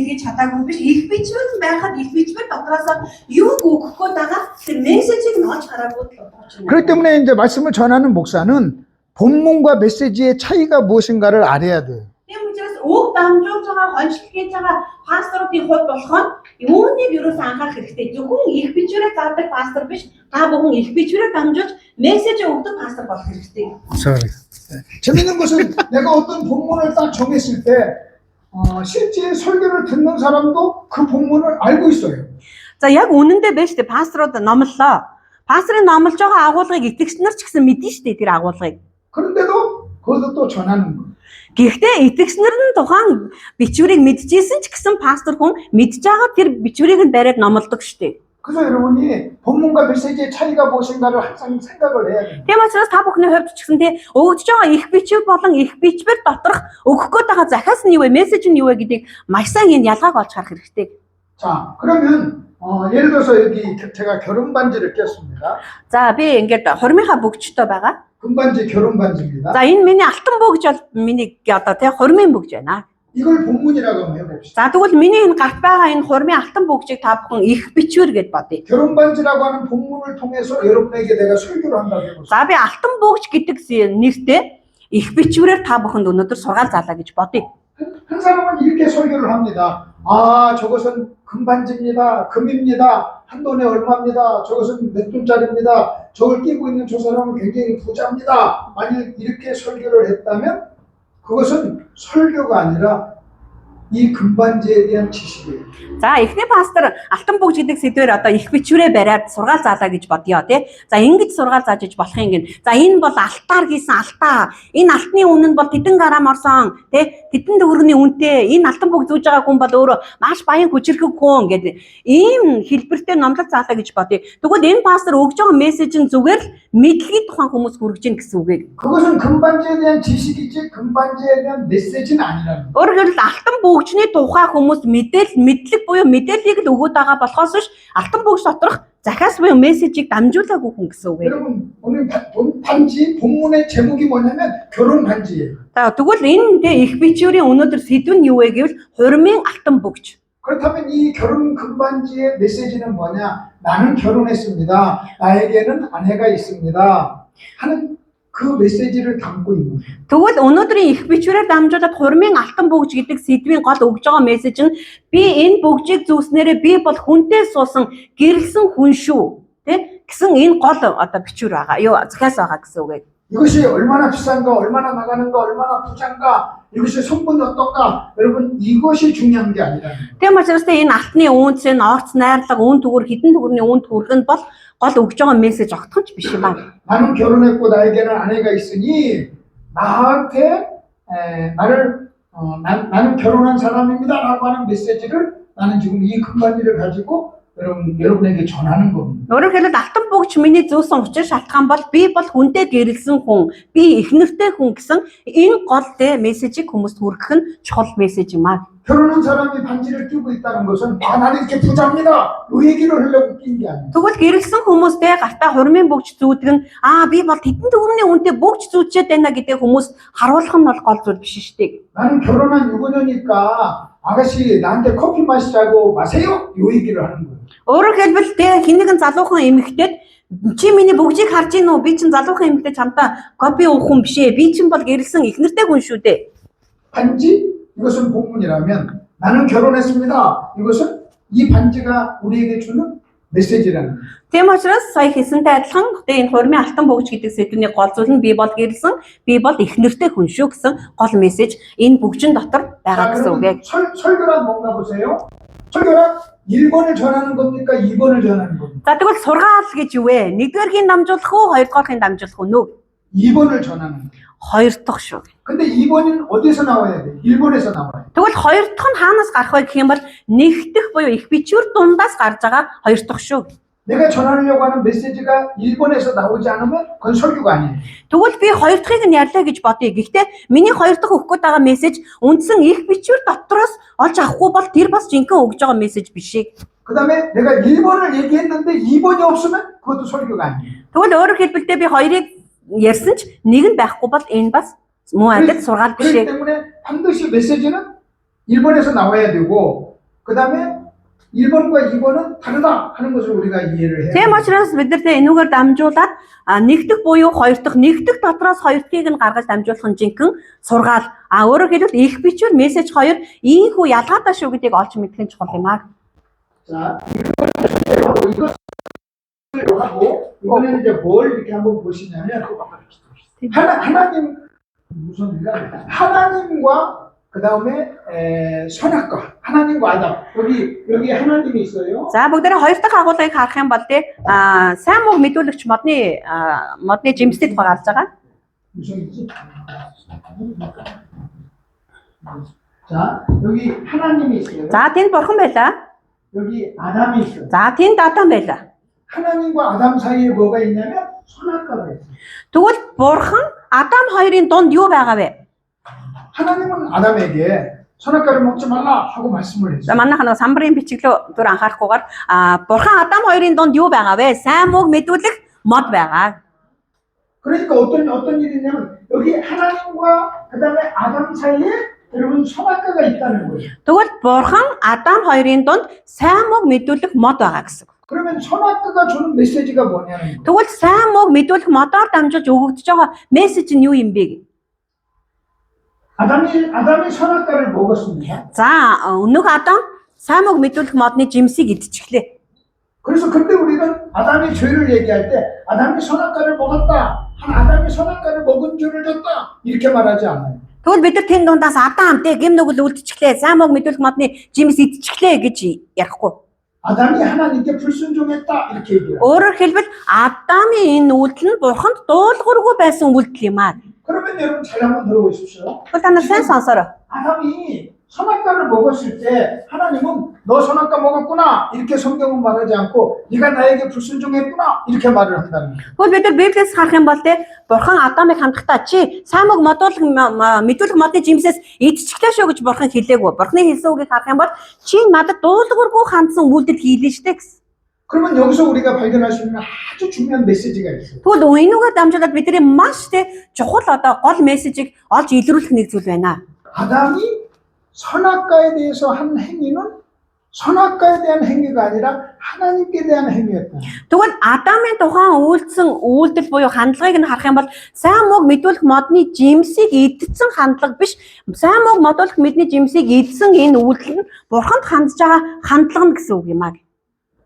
илгээж чадаагүй биш. Их бичвэр байхад их бичвэр дотроос юу өгөх гээд байгаа тэр мессежийг нь олж хараагүй л бодож байна. 그렇기 때문에 이제 말씀을 전하는 목사는 본문과 메시지의 차이가 무엇인가를 알아야 돼요. Тийм учраас үг дамжуулж байгаа хончлох гэж байгаа пасторуудын хувьд болохоор юуныг юус анхаарах хэрэгтэй. Зөвхөн их бичвэрээр зардаг пастор биш, та бүхэн их бичвэрээр дамжуулж мессеж өгдөг пастор болох хэрэгтэй. 재밌는 것은 내가 어떤 본문을 딱 정했을 때 실제 설교를 듣는 사람도 그 본문을 알고 있어요. За яг үнэндээ байж тээ пасторууд номлолоо. Пасторын номлож байгаа агуулгыг итгэгчнэр ч гэсэн мэдэн штэ тэр агуулгыг. 그런데도 그것도 또 전하는 거예요. Гэхдээ итгэгчнэр нь тухайн бичвэрийг мэдчихсэн ч гэсэн пастор хүн мэдж байгаа тэр бичвэрийг нь бариад номлодог штэ. 그래서 여러분이 본문과 메시지의 차이가 무엇인가를 항상 생각을 해야 돼요. Тийм учраас та бүхний хувьд ч гэсэн тий өгж байгаа их бичвэр болон их бичвэр доторх өгөх гээд байгаа захиас нь юу вэ, мессеж нь юу вэ гэдгийг маш сайн энэ ялгааг олж харах хэрэгтэй. 자, 그러면 예를 들어서 여기 제가 결혼 반지를 꼈습니다. За би ингээд хормынхаа бүгжтэй байгаа. 금반지 결혼 반지입니다. За энэ миний алтан бүгж бол миний одоо тий хормын бүгж байна. 이걸 본문이라고 한번 해봅시다. За тэгвэл миний энэ гарт байгаа энэ хормын алтан бүгжийг та бүхэн их бичвэр гэд бодъё. 결혼 반지라고 하는 본문을 통해서 여러분에게 내가 설교를 한다고 해보세요. За би алтан бүгж гэдэг нэртэй их бичвэрээр та бүхэнд өнөөдөр сургаал заалаа гэж бодъё. 한 사람은 이렇게 설교를 합니다. 아, 저것은 금반지입니다. 금입니다. 한 돈에 얼마입니다. 저것은 몇 돈짜리입니다. 저걸 끼고 있는 저 사람은 굉장히 부자입니다. 만약 이렇게 설교를 했다면 그것은 설교가 아니라 이 금반지에 대한 지식이에요. За эхний пастор алтан бүгж гэдэг сэдвээр одоо их бичвэрээ бариад сургаал заалаа гэж бодъё тий. За ингэж сургаал зааж болох юм гин. За энэ бол алтаар хийсэн алтаа. Энэ алтны үнэ нь бол тэдэн грамм орсон тий. Тэдэн төгрөгийн үнэтэй. Энэ алтан бүгж зүүж байгаа хүн бол өөрөө маш баян хүчрхэг хүн гэдэг. Ийм хэлбэртэй номлол заалаа гэж бодъё. Тэгвэл энэ пастор өгж байгаа мессеж нь зүгээр л мэдлэгийн тухайн хүмүүс хүргэж ийн гэсэн үг ээ. 그것은 금반지에 대한 지식이지 금반지에 대한 메시지는 아니라는 거예요. Өөрөөр хэлбэл алтан бүгжний тухай хүмүүс мэдлэг буюу мэдээллийг л өгөөд байгаа болохоос биш алтан бүгж доторх захиас буюу мессежийг дамжуулаагүй хүн гэсэн үг ээ. 여러분 오늘 반지 본문의 제목이 뭐냐면 결혼 반지예요. За тэгвэл энэ их бичвэрийн өнөөдөр сэдв нь юу вэ гэвэл хурмын алтан бүгж. 그렇다면 이 결혼 금반지의 메시지는 뭐냐? 나는 결혼했습니다. 나에게는 아내가 있습니다. 하는 그 메시지를 담고 있는 거예요. Тэгвэл өнөөдрийн их бичвэрээр дамжуулаад хурмын алтан бүгж гэдэг сэдвийн гол өгж байгаа мессеж нь би энэ бүгжийг зүүснээрээ би бол хүнтэй суусан гэрэлсэн хүн шүү тий гэсэн энэ гол одоо бичвэр байгаа. Юу захиас байгаа гэсэн үг ээ. 이것이 얼마나 비싼가, 얼마나 나가는가, 얼마나 부자인가, 이것이 성분이 어떤가, 여러분 이것이 중요한 게 아니라. Тийм учраас энэ алтны үнц, энэ орц найрлага, үн төгөр, хідэн төгрөний үн төгөрг нь бол гол өгж байгаа мессеж огтхонч биш юм байна. 나는 결혼했고 나에게는 아내가 있으니 나한테 나는 결혼한 사람입니다라고 하는 메시지를 나는 지금 이 금반지를 가지고 여러분에게 전하는 겁니다. Өөрөөр хэлбэл алтан бүгж миний зөөсөн учир шалтгаан бол би бол хүнтэй гэрэлсэн хүн, би их нэртэй хүн гэсэн энэ гол мессежийг хүмүүст хүргэх нь чухал мессеж юм аа. 결혼한 사람이 반지를 끼고 있다는 것은 나는 이렇게 부자입니다. 이 얘기를 하려고 낀 게 아니에요. Тэгвэл гэрэлсэн хүмүүстэй гартаа хурмын бүгж зүүдэг нь би бол хэдэн төгрөгийн үнэтэй бүгж зүүчээд байна гэдэг хүмүүс харуулах нь бол гол зүйл биш шүү дээ. 나는 결혼한 유부녀니까 아가씨 나한테 커피 마시자고 마세요. 이 얘기를 하는 거예요. Өөрөөр хэлбэл хэн нэгэн залуухан эмэгтэйд чи миний бүгжийг харж гин үү? Би чинь залуухан эмэгтэй чамтай кофе уух хүн биш ээ. Би чинь бол гэрэлсэн их нэртэй хүн шүү дээ. 반지 이것은 본문이라면 나는 결혼했습니다. 이것은 이 반지가 우리에게 주는 메시지라는 거예요. Тийм учраас сая хэлсэнтэй адилхан энэ хурмын алтан бүгж гэдэг сэдвний гол зүйл нь би бол гэрэлсэн, би бол их нэртэй хүн шүү гэсэн гол мессеж энэ бүгжин дотор байгаа гэсэн үг ээ. 설교란 뭔가 보세요. 설교란 1번을 전하는 겁니까? 2번을 전하는 겁니까? За тэгвэл сургаал гэж юу вэ? Нэгдүгээргийн дамжуулах уу, хоёрдугааргийн дамжуулах уу нөө? 2번을 전하는 거예요. Хоёр дахь шүү. 근데 2번은 어디서 나와야 돼? 1번에서 나와요. Тэгвэл хоёр дахь нь хаанаас гарах вэ гэх юм бол нэгдэх буюу их бичвэр дундаас гарч байгаа хоёр дахь шүү. 내가 전하려고 하는 메시지가 1번에서 나오지 않으면 그건 설교가 아니에요. Тэгвэл би хоёр дахьыг нь ярьлаа гэж бодъё. Гэхдээ миний хоёр дахь өгөх гээд байгаа мессеж үндсэн их бичвэр дотроос олж авахгүй бол тэр бас жинхэнэ өгж байгаа мессеж биш ээ. 그다음에 내가 1번을 얘기했는데 2번이 없으면 그것도 설교가 아니에요. Тэгвэл өөрөөр хэлбэлдээ би хоёрыг ярьсан ч нэг нь байхгүй бол энэ бас муу адил сургаал биш 그렇기 ээ. 때문에 반드시 메시지는 1번에서 나와야 되고 그다음에 1번과 2번은 다르다 하는 것을 우리가 이해를 해야 Тийм учраас бид нар энүүгээр дамжуулаад нэгдэх буюу хоёр дахь нэгдэх дотроос хоёр дахьыг нь гаргаж дамжуулах нь жинхэнэ сургаал. Өөрөөр хэлбэл их бичвэр мессеж хоёр ийхүү ялгаатай шүү гэдгийг олж мэдэх нь чухал юм аа. 자, 이걸 하고 이번에는 이제 뭘 이렇게 한번 보시냐면 하나님 무슨 하나님과 그 다음에 선악과 하나님과 아담 여기 하나님이 있어요. За бүгдээрээ хоёр дахь агуулгыг харах юм бол сайн муу мэдүүлэгч модны жимстэд гарч байгаа. 무슨 자 여기 하나님이 있어요. За тэнд бурхан байлаа. 여기 아담이 있어요. За тэнд адам байлаа. 하나님과 아담 사이에 뭐가 있냐면 선악과가 있어요. Тэгвэл бурхан адам хоёрын дунд юу байгаа вэ? 하나님은 아담에게 선악과를 먹지 말라 하고 말씀을 За 했어요. манайх нэг самбарын бичиглөө дүр анхаарахгүйгээр бурхан адам хоёрын дунд юу байгаа вэ? Сайн мууг мэдүүлэх мод байгаа. 그러니까 어떤 일이 있냐면 여기 하나님과 그다음에 아담 사이에 여러분 선악과가 있다는 거예요. Тэгвэл бурхан адам хоёрын дунд сайн мууг мэдүүлэх мод байгаа гэсэн. 그러면 선악과가 주는 메시지가 뭐냐는 거예요. Тэгвэл сайн мууг мэдүүлэх модоор дамжуулж өгөгдөж байгаа мессеж нь юу юм бэ? 아담이 선악과를 먹었습니다. За өнөөх адам сайн мууг мэдүүлэх модны жимсийг идчихлээ. 그래서 근데 우리는 아담이 죄를 얘기할 때 아담이 선악과를 먹었다. 아담이 선악과를 먹은 죄를 졌다. 이렇게 말하지 않아요. Тэгвэл бид нар тэн дундаас адам гэм нүгэл үлдчихлээ. Сайн мууг мэдүүлэх модны жимс идчихлээ гэж ярихгүй. 아담이 하나님께 불순종했다. 이렇게 얘기해요. Өөрөөр хэлбэл адамын энэ үйлдэл нь бурханд дуулуургүй байсан үйлдэл юм аа. 그러면 여러분 잘 한번 들어보십시오. Тэгвэл та нар сайн сонсороо. 아담이 선악과를 먹었을 때 하나님은 너 선악과 먹었구나 이렇게 성경은 말하지 않고 네가 나에게 불순종했구나 이렇게 말을 한다는 거예요. Тэгвэл бид нар Библиэс харах юм бол бурхан Адамыг хандахдаа чи сайн мууг мэдүүлэх модны жимсээс идчихлээ шүү гэж бурхан хэлээгүй. Бурханы хэлсэн үгийг харах юм бол чи надад дуулуургүй хандсан үйлдэл хийлээ штэ гэсэн. 그러면 여기서 우리가 발견할 수 있는 아주 중요한 메시지가 있어요. Тэгвэл энүүгээр дамжуулаад бидний маш чухал гол мессежийг олж илрүүлэх нэг зүйл байна. 아담이 선악과에 대해서 한 행위는 선악과에 대한 행위가 아니라 하나님께 대한 행위였다. Тэгвэл Адамын тухайн үйлдсэн үйлдэл буюу хандлагыг нь харах юм бол сайн мууг мэдүүлэх модны жимсийг идсэн хандлага биш. Сайн мууг мэдүүлэх модны жимсийг идсэн энэ үйлдэл нь бурханд хандж байгаа хандлага гэсэн үг юм аа.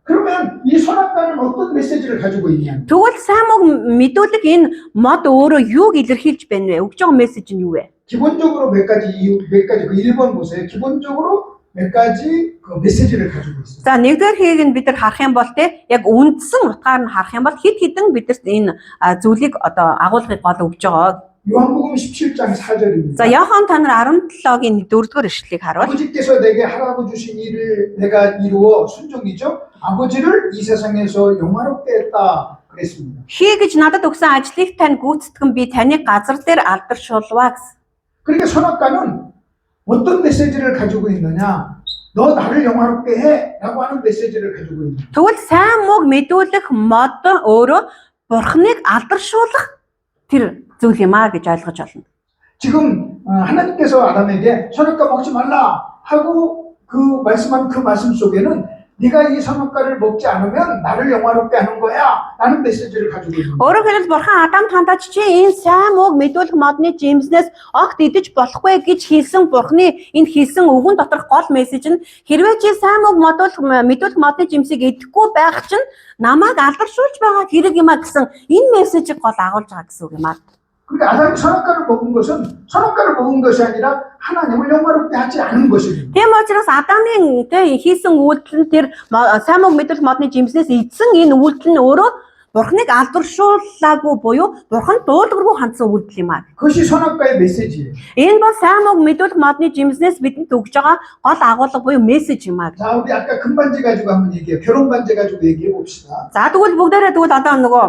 그러면 이 선악과는 어떤 메시지를 가지고 있냐? Тэгвэл сайн мууг мэдүүлэх энэ мод өөрөө юуг илэрхийлж байна вэ? Өгж байгаа мессеж нь юу вэ? 기본적으로 몇 가지 그 1번 보세요. 기본적으로 몇 가지 그 메시지를 가지고 있어요. За нэгдүгээр хэгийг нь бид нар харах юм бол яг үндсэн утгаар нь харах юм бол хэд хэдэн бидэрт энэ зүйлийг одоо агуулгыг гол өгж байгаа. 요한복음 17장 4절입니다. За Иохан та нар 17-гийн 4-р эшлэлийг харуул. 아버지께서 내게 하라고 주신 일을 내가 이루어 순종이죠. 아버지를 이 세상에서 영화롭게 했다 그랬습니다. Хий гэж надад өгсөн ажлыг тань гүйцэтгэн би таныг газар дээр алдаршуулваа гэсэн. 그러니까 선악과는 어떤 메시지를 가지고 있느냐? 너 나를 영화롭게 해라고 하는 메시지를 가지고 있는. Тэгвэл сайн мууг мэдүүлэх мод өөрөө бурхныг алдаршуулах тэр зүйл юм аа гэж ойлгож байна. 지금 하나님께서 아담에게 선악과 먹지 말라 하고 그 말씀한 그 말씀 속에는 네가 이 선악과를 먹지 않으면 나를 영화롭게 하는 거야 라는 메시지를 가지고 있는 거예요. Өөрөөр хэлбэл бурхан Адамд хандаж чи энэ сайн мууг мэдүүлэх модны жимснээс огт идэж болохгүй гэж хэлсэн бурхны энэ хэлсэн үгэн доторх гол мессеж нь хэрвээ чи сайн мууг мэдүүлэх модны жимсийг идэхгүй байх чинь намайг алдаршуулж байгаа хэрэг юм а гэсэн энэ мессежийг гол агуулж байгаа гэсэн үг юм аа. 그러니까 아담이 선악과를 먹은 것이 아니라 하나님을 영화롭게 하지 않은 것입니다. Тийм учраас Адамын хийсэн үйлдэл нь тэр сайн мууг мэдүүлэх модны жимснээс эзэн энэ үйлдэл нь өөрөө бурхныг алдаршуулаагүй буюу бурханд дуулуургүй хандсан үйлдэл юм аа. 그것이 선악과의 메시지예요. Энэ бол сайн мууг мэдүүлэх модны жимснээс бидэнд өгж байгаа гол агуулга буюу мессеж юм аа. 자, 우리 아까 금반지 가지고 한번 얘기해요. 결혼 반지 가지고 얘기해 봅시다. За тэгвэл бүгдээрээ одоо нөгөө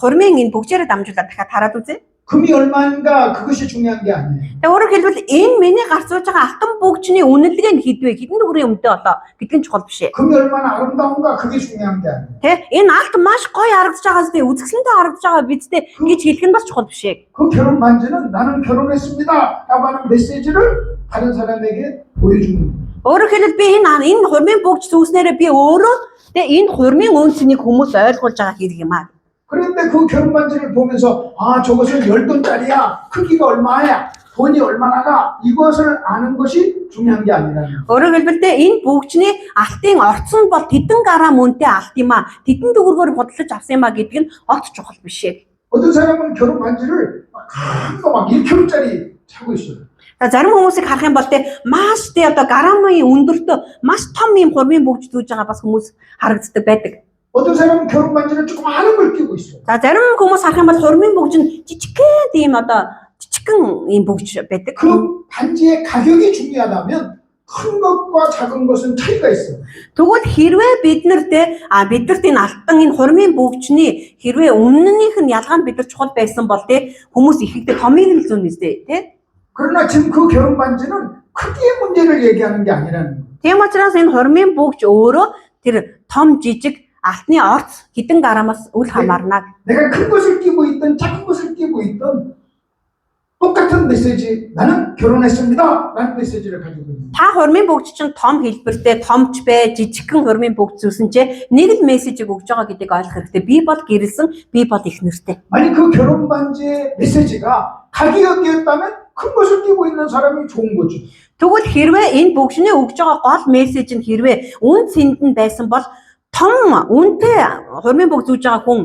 хурмын энэ бүгжээрээ дамжуулаад дахиад хараад үзье. 금이 얼마인가 그것이 중요한 게 아니에요. Тэгээ өөрөөр хэлбэл энэ миний гарцуулж байгаа алтан бүгжний үнэлгээ нь хэд вэ? Хэдэн төгрөгийн үнэтэй болоо гэдэг нь чухал биш ээ. 금이 얼마나 아름다운가 그게 중요한 게 아니에요. Тэ энэ алт маш гоё харагдаж байгаас тэ үзэсгэлэнтэй харагдаж байгаа бидтэй гэж хэлэх нь бас чухал биш ээ. 그 결혼 반지는 나는 결혼했습니다 라고 하는 메시지를 다른 사람에게 보여주는 거예요. Өөрөөр хэлбэл би энэ хурмын бүгж зүйлснээрээ би өөрөө энэ хурмын үнцнийг хүмүүс ойлгуулж байгаа хэрэг юм аа. 그런데 그 결혼 반지를 보면서 아 저것은 10돈짜리야. 크기가 얼마야. 돈이 얼마나가 이것을 아는 것이 중요한 게 아니라는 거예요. Өөрөөр хэлбэл энэ бүгжний алтын орцсон бол тэдэн грамм үнэтэй алт юм аа. Тэдэн төгрөгөөр бодлож авсан юм аа гэдэг нь огт чухал биш ээ. 어떤 사람은 결혼 반지를 큰 거 막 1kg짜리 차고 있어요. За зарим хүмүүсийг харах юм бол маш одоо граммын өндөртөө маш том юм хурмын бүгж зүүж байгаа бас хүмүүс харагддаг байдаг. 어떤 사람은 결혼 반지를 조그마한 걸 끼고 있어요. За зарим хүмүүс харах юм бол хурмын бүгж нь жижигхэн тийм одоо жижигхэн юм бүгж байдаг. 그 반지의 가격이 중요하다면 큰 것과 작은 것은 차이가 있어요. Тэгвэл хэрвээ биднэрт энэ алтан энэ хурмын бүгжний хэрвээ өмнөнийх нь ялгаа нь бидэр чухал байсан бол хүмүүс ихэхдээ томыг нь зүүн нэстэй тий. 그러나 지금 그 결혼 반지는 크기의 문제를 얘기하는 게 아니라는 거예요. Тийм учраас энэ хурмын бүгж өөрөө тэр том жижиг алтны орц хэдэн граммаас үл хамаарна. 내가 큰 것을 끼고 있든 작은 것을 끼고 있든 똑같은 메시지 나는 결혼했습니다 라는 메시지를 가지고 있는 Та хурмын бүгж чинь том хэлбэртэй томч бай жижигхэн хурмын бүгж зүсэн чи нэг л мессежийг өгж байгаа гэдгийг ойлгох хэрэгтэй. Би бол гэрэлсэн, би бол их нэртэй. 만약 그 결혼 반지의 메시지가 가격이었다면 큰 것을 끼고 있는 사람이 좋은 거죠. Тэгвэл хэрвээ энэ бүгжний өгж байгаа гол мессеж нь хэрвээ үн цэнд нь байсан бол том үнэтэй хурмын бүгж зүүж байгаа хүн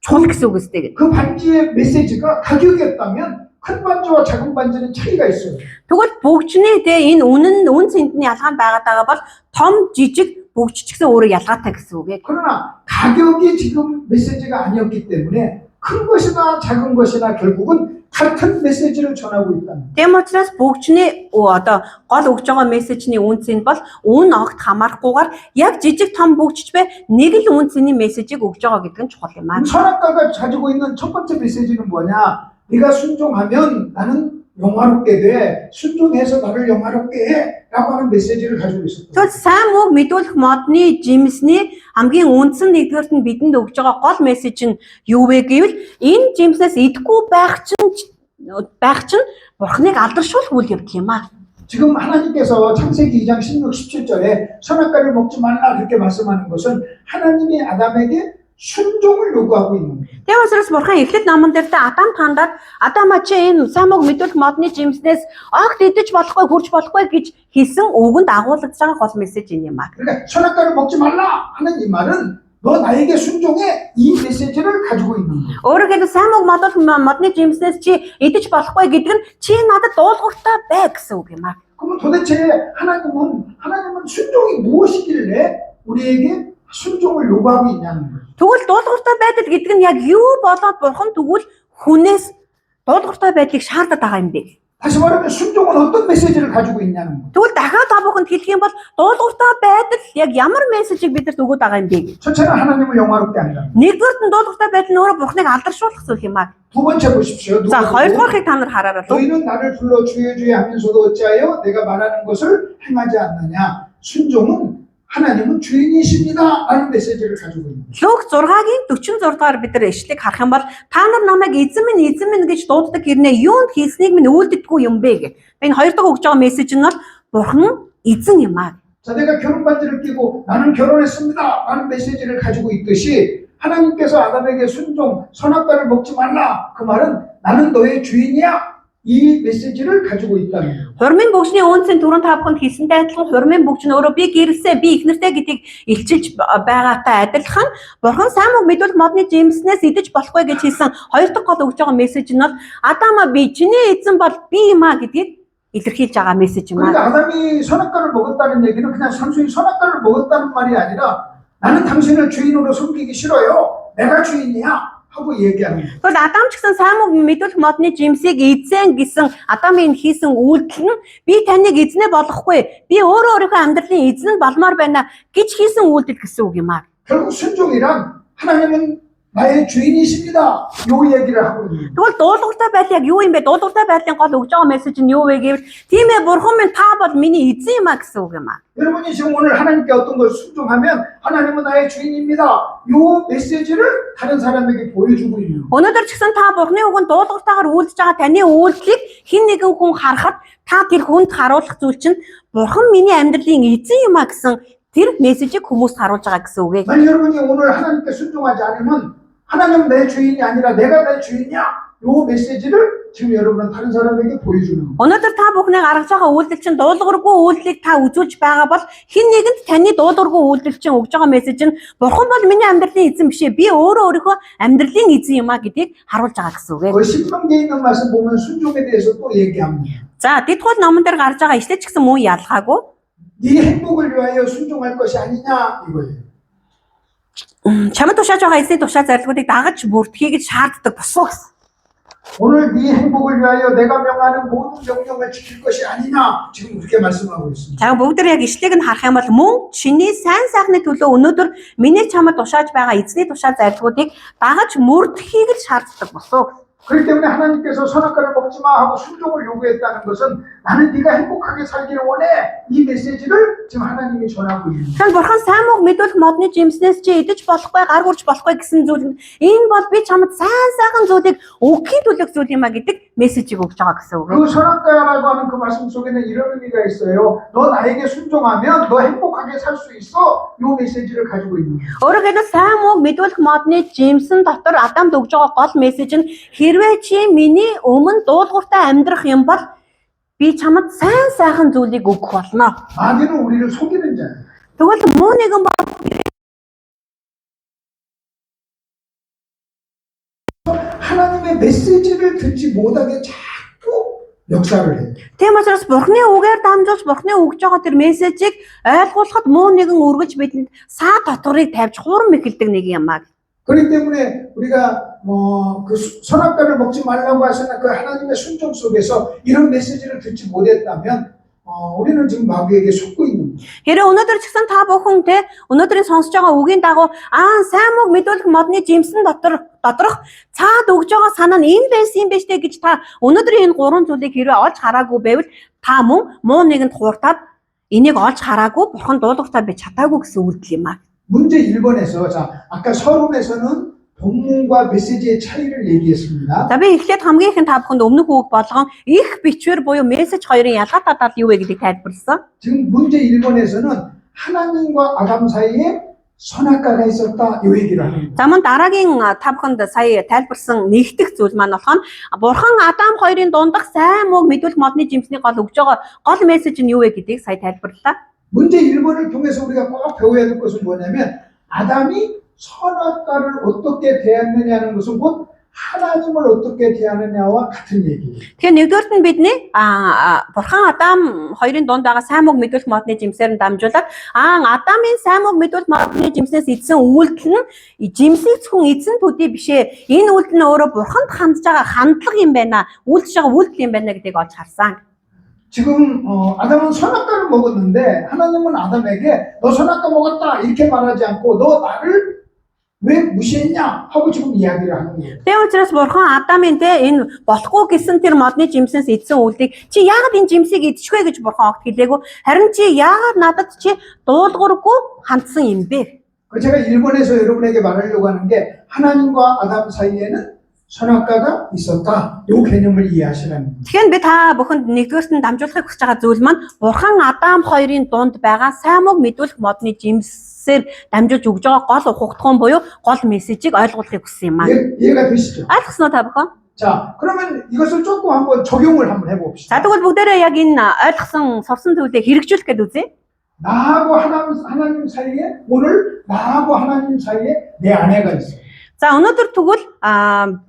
чухал гэсэн үг үстэй. 그 반지의 메시지가 가격이었다면 큰 반지와 작은 반지는 차이가 있어요. Тэгвэл бүгжний энэ үн цэндний ялгаа байгаад байгаа бол том жижиг бүгж ч гэсэн өөрөө ялгаатай гэсэн үг. 그러나 가격이 지금 메시지가 아니었기 때문에 큰 것이나 작은 것이나 결국은 같은 메시지를 전하고 있다는 거예요. Тийм учраас бүгжний одоо гол өгж байгаа мессежний үн цэнд бол үн огт хамаарахгүйгээр яг жижиг том бүгжч бай нэг л үн цэний мессежийг өгж байгаа гэдэг нь чухал юм аа. 선악과가 가지고 있는 첫 번째 메시지는 뭐냐? 네가 순종하면 나는 영화롭게 돼. 순종해서 나를 영화롭게 해. 라고 하는 메시지를 가지고 있었거든요. Тэгвэл сайн үг мэдүүлэх модны жимсний хамгийн үндсэн нэгдүгээрт нь бидэнд өгж байгаа гол мессеж нь юу вэ гэвэл энэ жимснээс идэхгүй байх чинь бурхныг алдаршуулах үйл явдал юм аа. 지금 하나님께서 창세기 2장 16, 17절에 선악과를 먹지 말라 그렇게 말씀하는 것은 하나님이 아담에게 순종을 요구하고 있는 거예요. Тийм учраас бурхан эхлээд номон дээр Адам хандаад Адама чи энэ сайн үг мэдүүлэх модны жимснээс огт идэж болохгүй хүрч болохгүй гэж хэлсэн үгэнд агуулж байгаа гол мессеж энэ юм аа. 그러니까 선악과를 먹지 말라 하는 이 말은 너 나에게 순종해 이 메시지를 가지고 있는 거예요. Өөрөөр хэлбэл сайн үг мэдүүлэх модны жимснээс чи идэж болохгүй гэдэг нь чи надад дуулууртай бай гэсэн үг юм аа. 그러면 도대체 하나님은 순종이 무엇이길래 우리에게 순종을 요구하고 있냐는 거예요. Тэгвэл дуулууртай байдал гэдэг нь яг юу болоод бурхан тэгвэл хүнээс дуулууртай байдлыг шаардаад байгаа юм бэ? 다시 말하면 순종은 어떤 메시지를 가지고 있냐는 거예요. Тэгвэл дахиад та бүхэнд хэлэх юм бол дуулууртай байдал яг ямар мессежийг бидэнд өгöd байгаа юм бэ гэж. 첫째는 하나님을 영화롭게 한다. Нэгдүгээр нь дуулууртай байдал нь өөрөө бурханыг алдаршуулах зүйл юм аа. 두 번째 보십시오. За хоёрдугаарыг та нар хараарай. 너희는 나를 불러 주여 주여 하면서도 어찌하여 내가 말하는 것을 행하지 않느냐. 순종은 하나님은 주인이십니다. 라는 메시지를 가지고 있는 거예요. Лук 6-гийн 46 дугаар бид нар ишлэг харах юм бол та нар намайг эзэн минь гэж дууддаг хэрнээ юунд хийснийг минь үйлдэлгүй юм бэ гэх. Энэ хоёр дахь өгж байгаа мессеж нь бол бурхан эзэн юм аа. 자, 내가 결혼 반지를 끼고 나는 결혼했습니다. 라는 메시지를 가지고 있듯이 하나님께서 아담에게 순종, 선악과를 먹지 말라. 그 말은 나는 너의 주인이야. 이 메시지를 가지고 있다는 거예요. Хурмын бүгжний үнцэн түрүүн та бүхэнд хэлсэнтэй адилхан хурмын бүгж нь өөрөө би гэрэлсээ би их нэртэй гэдгийг илчилж байгаатай адилхан бурхан сайн үг мэдүүлэх модны жимснээс идэж болохгүй гэж хэлсэн хоёр дахь гол өгж байгаа мессеж нь бол Адама би чиний эзэн бол би юм а гэдгийг илэрхийлж байгаа мессеж юм 그러니까 а. 아담이 선악과를 먹었다는 얘기는 그냥 단순히 선악과를 먹었다는 말이 아니라 나는 당신을 주인으로 섬기기 싫어요. 내가 주인이야. 하고 얘기하는 거예요. Тэгвэл Адам ч гэсэн сайн үг мэдүүлэх модны жимсийг эзэн гэсэн Адамын хийсэн үйлдэл нь би таныг эзнээ болохгүй. Би өөрийнхөө амьдралын эзэн болмоор байна гэж хийсэн үйлдэл гэсэн үг юм аа. 결국 순종이란 하나님은 나의 주인이십니다. 요 얘기를 하고 있는 거예요. Тэгвэл дуулууртай байдал яг юу юм бэ? Дуулууртай байдлын гол өгж байгаа мессеж нь юу вэ гэвэл тийм ээ бурхан минь та бол миний эзэн юм а гэсэн үг юм а. 여러분이 지금 오늘 하나님께 어떤 걸 순종하면 하나님은 나의 주인입니다. 요 메시지를 다른 사람에게 보여주고 있는 거예요. Өнөөдөр ч гэсэн та бурханы үгэнд дуулууртайгаар үйлдэж байгаа таны үйлдэлийг хэн нэгэн хүн харахад та тэр хүнд харуулах зүйл чинь бурхан миний амьдралын эзэн юм а гэсэн тэр мессежийг хүмүүст харуулж байгаа гэсэн үг ээ. 만약 여러분이 오늘 하나님께 순종하지 않으면 하나님은 내 주인이 아니라 내가 내 주인이야. 요 메시지를 지금 여러분은 다른 사람에게 보여주는 거예요. Өнөөдөр та бүхний гаргаж байгаа үйлдэл чинь дуулуургүй үйлдэлийг та үзүүлж байгаа бол хэн нэгэнд таны дуулуургүй үйлдэл чинь өгж байгаа мессеж нь бурхан бол миний амьдралын эзэн биш ээ. Би өөрөө өөрийнхөө амьдралын эзэн юм а гэдгийг харуулж байгаа гэсэн үг ээ. 그 신명기에 있는 말씀 보면 순종에 대해서 또 얘기합니다. За, дэд хууль номон дээр гарч байгаа ишлэл ч гэсэн мөн ялгаагүй. 네 행복을 위하여 순종할 것이 아니냐 이거예요. Чамд тушааж байгаа эзний тушаа зарилгуудыг дагаж бүртгэхийг шаарддаг босоо гэсэн. 오늘 네 행복을 위하여 내가 명하는 모든 명령을 지킬 것이 아니냐 지금 그렇게 말씀하고 있습니다. За бүгд яг ишлэгийг нь харах юм бол мөн чиний сайн сайхны төлөө өнөөдөр миний чамд тушааж байгаа эзний тушаа зарилгуудыг дагаж мөрдөхийг л шаарддаг босоо. 그렇기 때문에 하나님께서 선악과를 먹지 마 하고 순종을 요구했다는 것은 나는 네가 행복하게 살기를 원해 이 메시지를 지금 하나님이 전하고 있는 거예요. Хэн бурхан сайн мог мэдүүлэх модны жимснээс чи идэж болохгүй, гар гурж болохгүй гэсэн зүйл нь энэ бол би чамд сайн сайхан зүйлийг өгөхийн төлөөх зүйл юм а гэдэг мессежийг өгж байгаа гэсэн үг. 그 선악과라고 하는 그 말씀 속에는 이런 의미가 있어요. 너 나에게 순종하면 너 행복하게 살 수 있어. 이 메시지를 가지고 있는 거예요. Өөрөөр хэлбэл сайн мог мэдүүлэх модны жимсэн дотор Адамд өгж байгаа гол мессеж нь хэрвээ чи миний өмнө дуулууртай амьдрах юм бол би чамд сайн сайхан зүйлийг өгөх болно. 마귀는 우리를 속이는 자예요. Тэгвэл муу нэгэн бол 하나님의 메시지를 듣지 못하게 자꾸 역사를 해요. тийм учраас бурхны үгээр дамжуулж бурхны өгж байгаа тэр мессежийг ойлгуулахад муу нэгэн өргөж бидэнд саа доторыг тавьж хуурам эхэлдэг нэг юм аа. 그렇기 때문에 우리가 그 선악과를 먹지 말라고 하시는 그 하나님의 순종 속에서 이런 메시지를 듣지 못했다면 우리는 지금 마귀에게 속고 있는 거예요. Хэрэг өнөөдөр ч гэсэн та бүхэн те өнөөдрийн сонсож байгаа үгийн дагуу сайн мог мэдүүлэх модны жимсэн доторх цаад өгж байгаа санаа нь энэ байсан юм биш үү гэж та өнөөдрийн энэ гурван зүйлийг хэрвээ олж хараагүй байвал та мөн муу нэгэнд хууртаад энийг олж хараагүй бурхан дуулууртаа байж чадаагүй гэсэн үйлдэл юм аа. 문제 1번에서 자 아까 서론에서는 본문과 메시지의 차이를 얘기했습니다. За би эхлээд хамгийн ихэнд та бүхэнд өмнөх үг болгон их бичвэр буюу мессеж хоёрын ялгаатай тал юу вэ гэдгийг тайлбарласан. 지금 문제 1번에서는 하나님과 아담 사이에 선악과가 있었다 이 얘기를 합니다. За мөн дараагийн та бүхэнд сая тайлбарсан нэгдэх зүйл маань болохоор бурхан Адам хоёрын дундах сайн мог мэдүүлэх модны жимсний гол өгж байгаа гол мессеж нь юу вэ гэдгийг сая тайлбарлаа. 문제 1번을 통해서 우리가 꼭 배워야 될 것은 뭐냐면 아담이 선악과를 어떻게 대했느냐는 것은 곧 하나님을 어떻게 대하느냐와 같은 얘기예요. Тэгэхээр нэгдүгээрт нь бидний бурхан Адам хоёрын дунд байгаа сайн мог мэдүүлэх модны жимсээр нь дамжуулаад Адамын сайн мог мэдүүлэх модны жимснээс идсэн үйлдэл нь жимсийг зөвхөн эзэн төдий биш ээ. Энэ үйлдэл нь өөрөө бурханд хандж байгаа хандлага юм байна. Үйлдэж байгаа үйлдэл юм байна гэдгийг олж харсан. 지금 아담은 선악과를 먹었는데 하나님은 아담에게 너 선악과 먹었다 이렇게 말하지 않고 너 나를 왜 무시했냐 하고 지금 이야기를 하는 거예요. Тэгээ учраас бурхан Адамын те энэ болохгүй гэсэн тэр модны жимсээс идсэн үйлдийг чи яагаад энэ жимсийг идчихвэ гэж бурхан огт хэлээгүй. Харин чи яагаад надад чи дуулуургүй хандсан юм бэ? 제가 일본에서 여러분에게 말하려고 하는 게 하나님과 아담 사이에는 선악과가 있었다. 이 개념을 이해하시라는 거예요. Тэгэхээр би та бүхэнд нэгдүгээрт нь дамжуулахыг хүсэж байгаа зүйл маань бурхан Адам хоёрын дунд байгаа сайн мог мэдүүлэх модны жимсээр дамжуулж өгж байгаа гол ухагдхан буюу гол мессежийг ойлгуулахыг хүссэн юм аа. 이해가 되시죠? Ойлгосноо та бүхэн? 자, 그러면 이것을 조금 한번 적용을 한번 해봅시다. За тэгвэл бүгдээрээ яг энэ ойлгосон сурсан зүйлээ хэрэгжүүлэх гэдэг үзье. 나하고 하나님 사이에 오늘 나하고 하나님 사이에 내 아내가 있어요. За өнөөдөр тэгвэл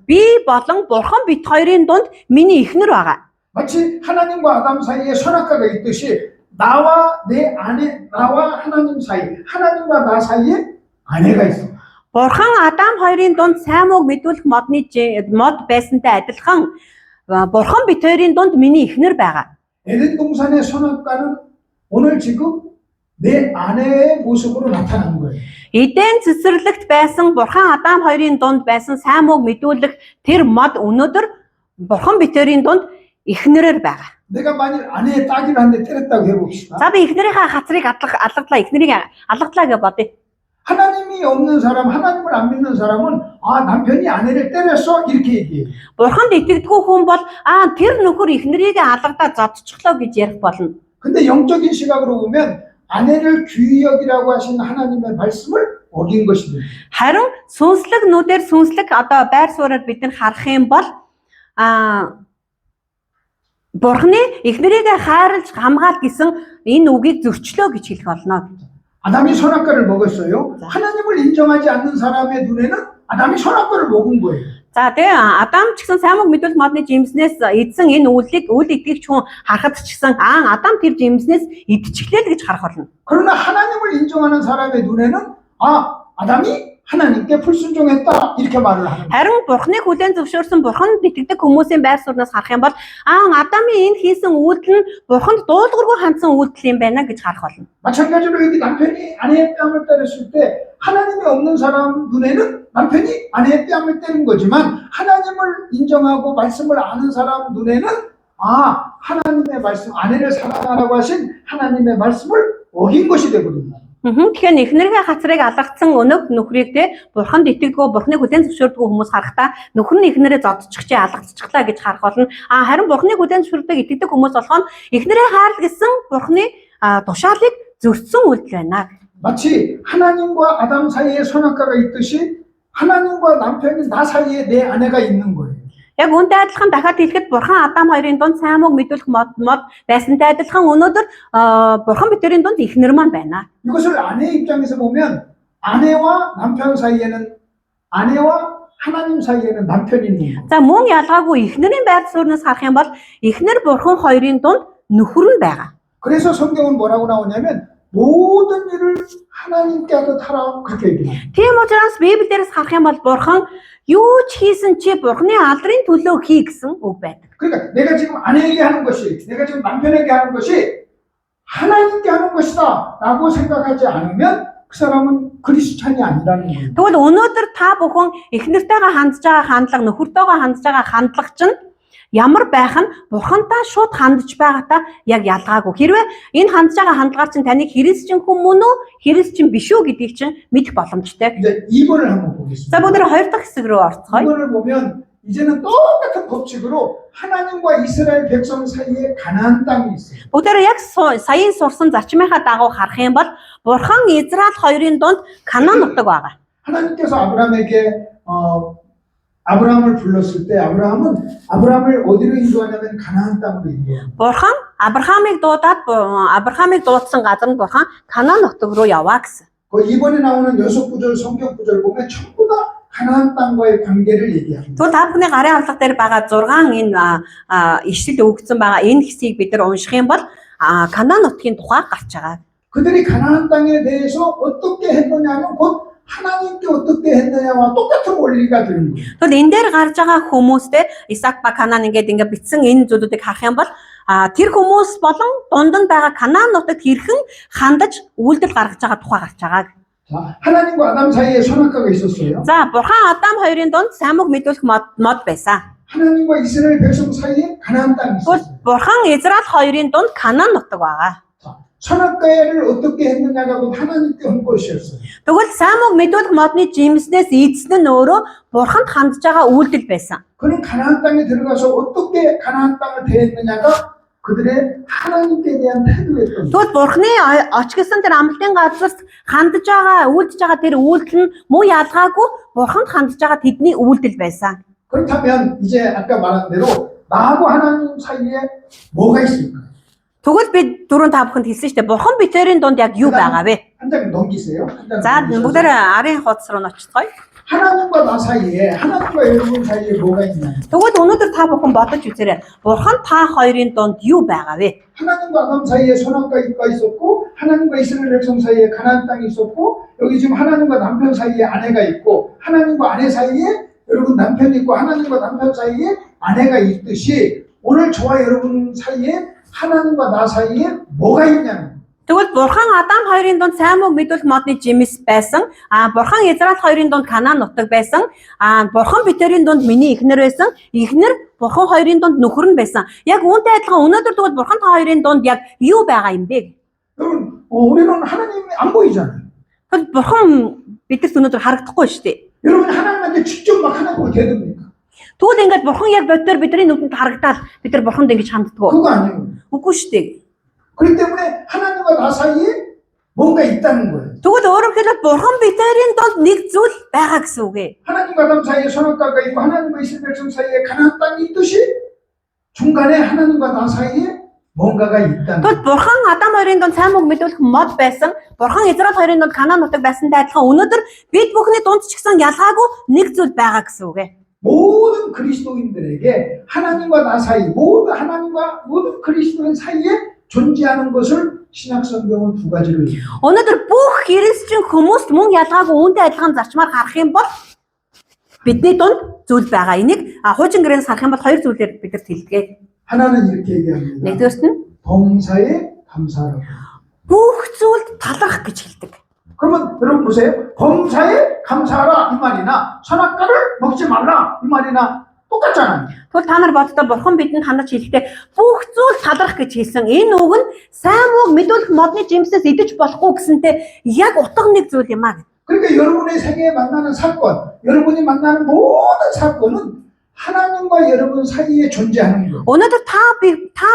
би болон бурхан бит хоёрын дунд миний эхнэр байгаа. 마치 하나님과 아담 사이에 선악과가 있듯이 나와 내 아내, 나와 하나님 사이, 하나님과 나 사이에 아내가 있어. Бурхан Адам хоёрын дунд сайн мог мэдүүлэх мод байсантай адилхан бурхан бит хоёрын дунд миний эхнэр байгаа. 에덴 동산의 선악과는 오늘 지금 내 아내의 모습으로 나타난 거예요. Эден цэцэрлэгт байсан Бурхан Адам хоёрын дунд байсан сайн мууг мэдүүлэх тэр мод өнөөдөр Бурхан битэрийн дунд эхнэрээр байгаа. 내가 만일 아내의 딱이를 한 대 때렸다고 해봅시다. За би эхнэрийнхээ хацрыг алгадлаа, эхнэрийг алгадлаа гэж бодъё. 하나님이 없는 사람, 하나님을 안 믿는 사람은 아 남편이 아내를 때렸어 이렇게 얘기해요. Бурханд итгэдэггүй хүн бол тэр нөхөр эхнэрийг алгадаа зодчихлоо гэж ярих болно. 근데 영적인 시각으로 보면 아내를 귀히 여기라고 하신 하나님의 말씀을 어긴 것입니다. Харин сүнслэг нүдээр сүнслэг одоо байр суурьаар бид нар харах юм бол Бурханы эхнэрийг хайрлж хамгаал гэсэн энэ үгийг зөрчлөө гэж хэлэх болно. 아담이 선악과를 먹었어요. 하나님을 인정하지 않는 사람의 눈에는 아담이 선악과를 먹은 거예요. За тэгээ Адам ч гэсэн сайн мог мэдүүлэх модны жимснээс эзэн энэ үйлийг үйл итгэгч хүн харахад ч гэсэн Адам тэр жимснээс идчихлээ л гэж харах болно. 그러나 하나님을 인정하는 사람의 눈에는 아담이 하나님께 불순종했다 이렇게 말을 하는 거예요. Харин Бурхныг хүлээн зөвшөөрсөн Бурханд итгэдэг хүмүүсийн байр суурьнаас харах юм бол Адамын энэ хийсэн үйлдэл нь Бурханд дуулуургүй хандсан үйлдэл юм байна гэж харах болно. 마찬가지로 여기 남편이 아내의 뺨을 때렸을 때 하나님이 없는 사람 눈에는 남편이 아내의 뺨을 때린 거지만 하나님을 인정하고 말씀을 아는 사람 눈에는 하나님의 말씀, 아내를 사랑하라고 하신 하나님의 말씀을 어긴 것이 되거든요. Тэгэхээр эхнэрийнхээ хацрыг алгацсан өнөг нөхрийг Бурханд итгэдэггүй, Бурхныг хүлээн зөвшөөрдөггүй хүмүүс харахтаа нөхөр нь эхнэрээ зодчихжээ, алгацчихлаа гэж харах болно. Харин Бурхныг хүлээн зөвшөөрдөг итгэдэг хүмүүс болгоно эхнэрээ хайр гэсэн Бурхны тушаалыг зөрчсөн үйлдэл байна. 마치 하나님과 아담 사이에 선악과가 있듯이 하나님과 남편이 나 사이에 내 아내가 있는 거예요. Яг үүнтэй адилхан дахиад хэлэхэд Бурхан Адам хоёрын дунд сайн мог мэдүүлэх мод байсантай адилхан өнөөдөр Бурхан бидний дунд эхнэр маань байна. 이것을 아내 입장에서 보면 아내와 남편 사이에는 아내와 하나님 사이에는 남편이 있는 거예요. За мөн ялгаагүй эхнэрийн байр суурьнаас харах юм бол эхнэр Бурхан хоёрын дунд нөхөр нь байгаа. 그래서 성경은 뭐라고 나오냐면 모든 일을 하나님께 하라 그렇게 얘기해요. Тийм учраас Библиэрээс харах юм бол Бурхан юу ч хийсэн чи Бурханы алдрын төлөө хий гэсэн үг байдаг. 그러니까 내가 지금 아내에게 하는 것이, 내가 지금 남편에게 하는 것이 하나님께 하는 것이다라고 생각하지 않으면 그 사람은 그리스찬이 아니라는 거예요. Тэгвэл өнөөдөр та бүхэн эхнэртэйгээ хандж байгаа хандлага, нөхөртөөгөө хандж байгаа хандлага чинь ямар байх нь Бурхантай шууд хандж байгаатай яг ялгаагүй. Хэрвээ энэ хандж байгаа хандлагаар чинь таныг христчин хүн мөн үү, христчин биш үү гэдгийг чинь мэдэх боломжтой. 이제 2번을 한번 보겠습니다. За бүгд хоёр дахь хэсэг рүү орцгоё. 2번을 보면 이제는 똑같은 법칙으로 하나님과 이스라엘 백성 사이에 가나안 땅이 있어요. Бүгд яг саяын сурсан зарчмынхаа дагуу харах юм бол Бурхан Израиль хоёрын дунд Канаан нутаг байгаа. 하나님께서 아브라함을 불렀을 때 아브라함을 어디로 인도하냐면 가나안 땅으로 인도해요. Бурхан Авраамыг дуудсан газар нь Бурхан Канаан нутаг руу яваа гэсэн. 그 이번에 나오는 6구절 성경 구절 보면 전부 다 가나안 땅과의 관계를 얘기합니다. Тэгвэл та бүхний гарын авлага дээр байгаа 6 энэ ишлэл өгсөн байгаа энэ хэсгийг бид нар унших юм бол Канаан нутгийн тухай гарч байгаа. 그들이 가나안 땅에 대해서 어떻게 했느냐면 곧 하나님께 어떻게 했느냐와 똑같은 원리가 되는 거예요. Тэгвэл энэ дээр гарч байгаа хүмүүстэй Исаак ба Канаан ингээд бичсэн энэ зүйлүүдийг харах юм бол тэр хүмүүс болон дунд нь байгаа Канаан нутагт хэрхэн хандаж үйлдэл гаргаж байгаа тухай гарч байгаа. 자, 하나님과 아담 사이에 선악과가 있었어요. За, Бурхан Адам хоёрын дунд сайн мог мэдүүлэх мод байсан. 하나님과 이스라엘 백성 사이에 가나안 땅이 있었어요. Бурхан Израиль хоёрын дунд Канаан нутаг байгаа. 선악과를 어떻게 했느냐가 곧 하나님께 한 것이었어요. Тэгвэл сайн мог мэдүүлэх модны жимснээс эзэн нь өөрөө Бурханд хандж байгаа үйлдэл байсан. 그는 가나안 땅에 들어가서 어떻게 가나안 땅을 대했느냐가 그들의 하나님께 대한 태도였던 거예요. Тэгвэл Бурханы очгисан тэр амлалтын газарт хандж байгаа, үйлдэж байгаа тэр үйлдэл нь муу ялгаагүй Бурханд хандж байгаа тэдний үйлдэл байсан. 그렇다면 이제 아까 말한 대로 나하고 하나님 사이에 뭐가 있을까? Тэгвэл би дөрөв та бүхэнд хэлсэн шүү дээ. Бурхан битэрийн дунд яг юу байгаа вэ? 한 장 넘기세요. За бүгдээр арын хуудас руу очицгоё. 하나님과 나 사이에, 하나님과 여러분 사이에 뭐가 있냐? Тэгвэл өнөөдөр та бүхэн бодож үзээрэй. Бурхан та хоёрын дунд юу байгаа вэ? 하나님과 아담 사이에 선악과가 있었고, 하나님과 이스라엘 백성 사이에 가나안 땅이 있었고, 여기 지금 하나님과 남편 사이에 아내가 있고, 하나님과 아내 사이에 여러분 남편이 있고, 하나님과 남편 사이에 아내가 있듯이 오늘 저와 여러분 사이에 하나님과 나 사이에 뭐가 있냐는 거예요. Тэгвэл бурхан Адам хоёрын дунд сайн муу мэдүүлэх модны жимс байсан. Бурхан Израиль хоёрын дунд Канаан нутаг байсан. Бурхан битэрийн дунд миний эхнэр байсан. Эхнэр бурхан хоёрын дунд нөхөр нь байсан. Яг үүнтэй адилхан өнөөдөр тэгвэл бурхан та хоёрын дунд яг юу байгаа юм бэ? 여러분, 우리는 하나님이 안 보이잖아요. Тэгвэл бурхан бидэрт өнөөдөр харагдахгүй шүү дээ. 여러분, 하나님한테 직접 막 하나님을 대듭니까? Тэгвэл ингээд бурхан яг бодтоор бидний нүдэнд харагдаад бид нар бурханд ингэж ханддаг. 그거 아니에요. Үгүй шүү дээ. 그렇기 때문에 하나님과 나 사이에 뭔가 있다는 거예요. Тэгвэл өөрөөр хэлбэл бурхан бидэрийн дунд нэг зүйл байгаа гэсэн үг ээ. 하나님과 아담 사이에 선악과가 있고 하나님과 이스라엘 백성 사이에 가나안 땅이 있듯이 중간에 하나님과 나 사이에 뭔가가 있다는 거예요. Тэгвэл бурхан Адам хоёрын дунд сайн мог мэдүүлэх мод байсан. Бурхан Израиль хоёрын дунд Канаан нутаг байсантай адилхан өнөөдөр бид бүхний дунд ч гэсэн ялгаагүй нэг зүйл байгаа гэсэн үг ээ. 모든 그리스도인들에게 하나님과 나 사이, 모든 그리스도인 사이에 존재하는 것을 신약 성경은 두 가지로 얘기해요. Өнөөдөр бүх христчин хүмүүст мөн ялгаагүй үүнтэй адилхан зарчмаар харах юм бол бидний дунд зүйл байгаа. Энийг хуучин гэрээс харах юм бол хоёр зүйлээр бидэрт хэлдэг. 하나는 이렇게 얘기합니다. Нэгдүгээрт нь 범사에 감사하라고. бүх зүйлд талархах гэж хэлдэг. 그러면 여러분 보세요. 범사에 감사하라 이 말이나 선악과를 먹지 말라 이 말이나 똑같잖아요. Тэгвэл та нар боддоо бурхан бидэнд хандаж хэлэхдээ бүх зүйл талархах гэж хэлсэн. Энэ үг нь сайн мууг мэдүүлэх модны жимсээс идэж болохгүй гэсэнтэй яг утга нэг зүйл юм аа. 그러니까 여러분의 생애에 만나는 사건, 여러분이 만나는 모든 사건은 하나님과 여러분 사이에 존재하는 거예요. Өнөөдөр та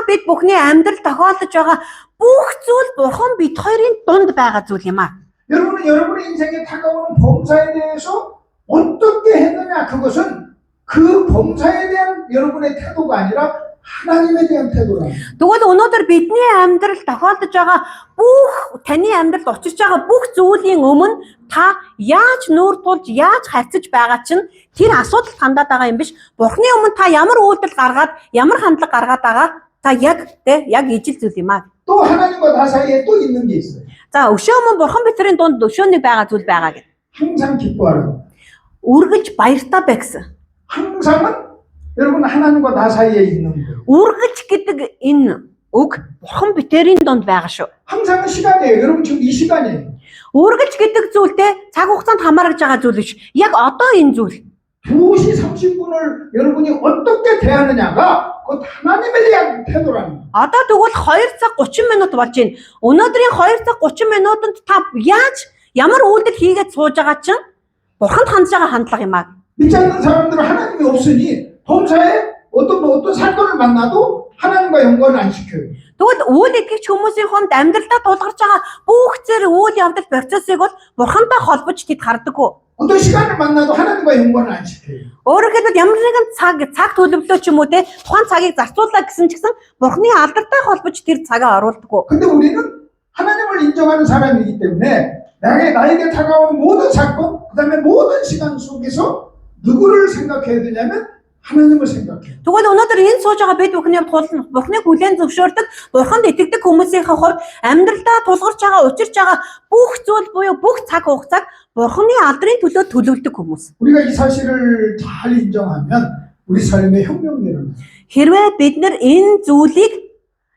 бид бүхний амьдрал тохиолдож байгаа бүх зүйл бурхан бид хоёрын дунд байгаа зүйл юм аа. 여러분은 여러분의 인생에 다가오는 범사에 대해서 어떻게 했느냐 그것은 그 범사에 대한 여러분의 태도가 아니라 하나님에 대한 태도라. Тэгвэл өнөөдөр бидний амьдрал тохиолдож байгаа бүх таны амьдралд учирч байгаа бүх зүйлийн өмнө та яаж нүүр тулж яаж харьцаж байгаа чинь тэр асуудал хандаад байгаа юм биш. Бурхны өмнө та ямар үйлдэл гаргаад ямар хандлага гаргаад байгаа та яг ижил зүйл юм аа. 또 하나님과 나 사이에 또 있는 게 있어요. За өшөө өмнө бурхан бидрийн дунд өшөөний байгаа зүйл байгаа гэдэг. 항상 기뻐하라고. Үргэлж баяртай бай гэсэн. 항상은 여러분 하나님과 나 사이에 있는 거예요. Үргэлж гэдэг энэ үг бурхан бидрийн дунд байгаа шүү. 항상은 시간이에요. 여러분 지금 이 시간이에요. Үргэлж гэдэг зүйлтэй цаг хугацаанд хамаарж байгаа зүйл биш. Яг одоо энэ зүйл. 2시 30분을 여러분이 어떻게 대하느냐가 곧 하나님에 대한 태도라는 거예요. Одоо тэгвэл 2 цаг 30 минут болж байна. Өнөөдрийн 2 цаг 30 минутанд та ямар үйлдэл хийгээд сууж байгаа чинь бурханд хандж байгаа хандлага юм аа. 믿지 않는 사람들은 하나님이 없으니 범사에 어떤 사건을 만나도 하나님과 연관을 안 시켜요. Тэгвэл үйл итгэгч хүмүүсийн хүнд амьдралдаа тулгарч байгаа бүх зэрэг үйл явдал процессыг бол бурхантай холбож тэд хардаггүй. 어떤 시간을 만나도 하나님과 연관을 안 시켜요. Өөрөөр хэлбэл ямар нэгэн цаг төлөвлөлөө ч юм уу те тухайн цагийг зарцууллаа гэсэн ч гэсэн бурхны алдартай холбож тэр цагаа оруулдаггүй. 근데 우리는 하나님을 인정하는 사람이기 때문에 나에게 다가오는 모든 사건, 그다음에 모든 시간 속에서 누구를 생각해야 되냐면 하나님을 생각해요. Тэгвэл өнөөдөр энэ сууж байгаа бид бүхний тулд бурхныг хүлээн зөвшөөрдөг, бурханд итгэдэг хүмүүсийн хувьд амьдралдаа тулгарч байгаа, учирч байгаа бүх зүйл буюу бүх цаг хугацааг бурхны алдрын төлөө төлөвлөдөг хүмүүс. 우리가 이 사실을 잘 인정하면 우리 삶에 혁명이 일어나요. Хэрвээ бид нар энэ зүйлийг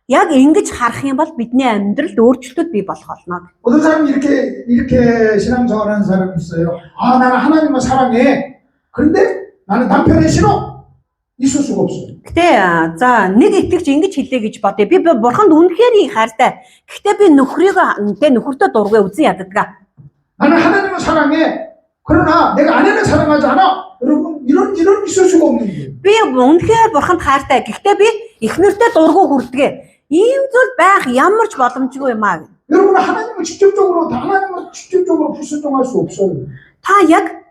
яг ингэж харах юм бол бидний амьдралд өөрчлөлт бий болох болно. 어떤 사람이 이렇게 신앙생활하는 사람이 있어요. 아, 나는 하나님을 사랑해. 그런데 나는 남편이 싫어. 있을 수가 없어요. Гэтэ за нэг итгэж ингэж хэлээ гэж бодъё. Би бурханд үнэхээр их хайртай. Гэтэ би нөхөртөө дургүй үзэн яддаг. 나는 하나님을 사랑해. 그러나 내가 아내는 사랑하지 않아. 여러분 이런 있을 수가 없는 거예요. Би үнэхээр бурханд хайртай. Гэхдээ би эхнэртэй дургүй хүрдэг. Ийм зүйл байх ямар ч боломжгүй юм аа. 여러분 하나님을 직접적으로 불순종할 수 없어요. Та яг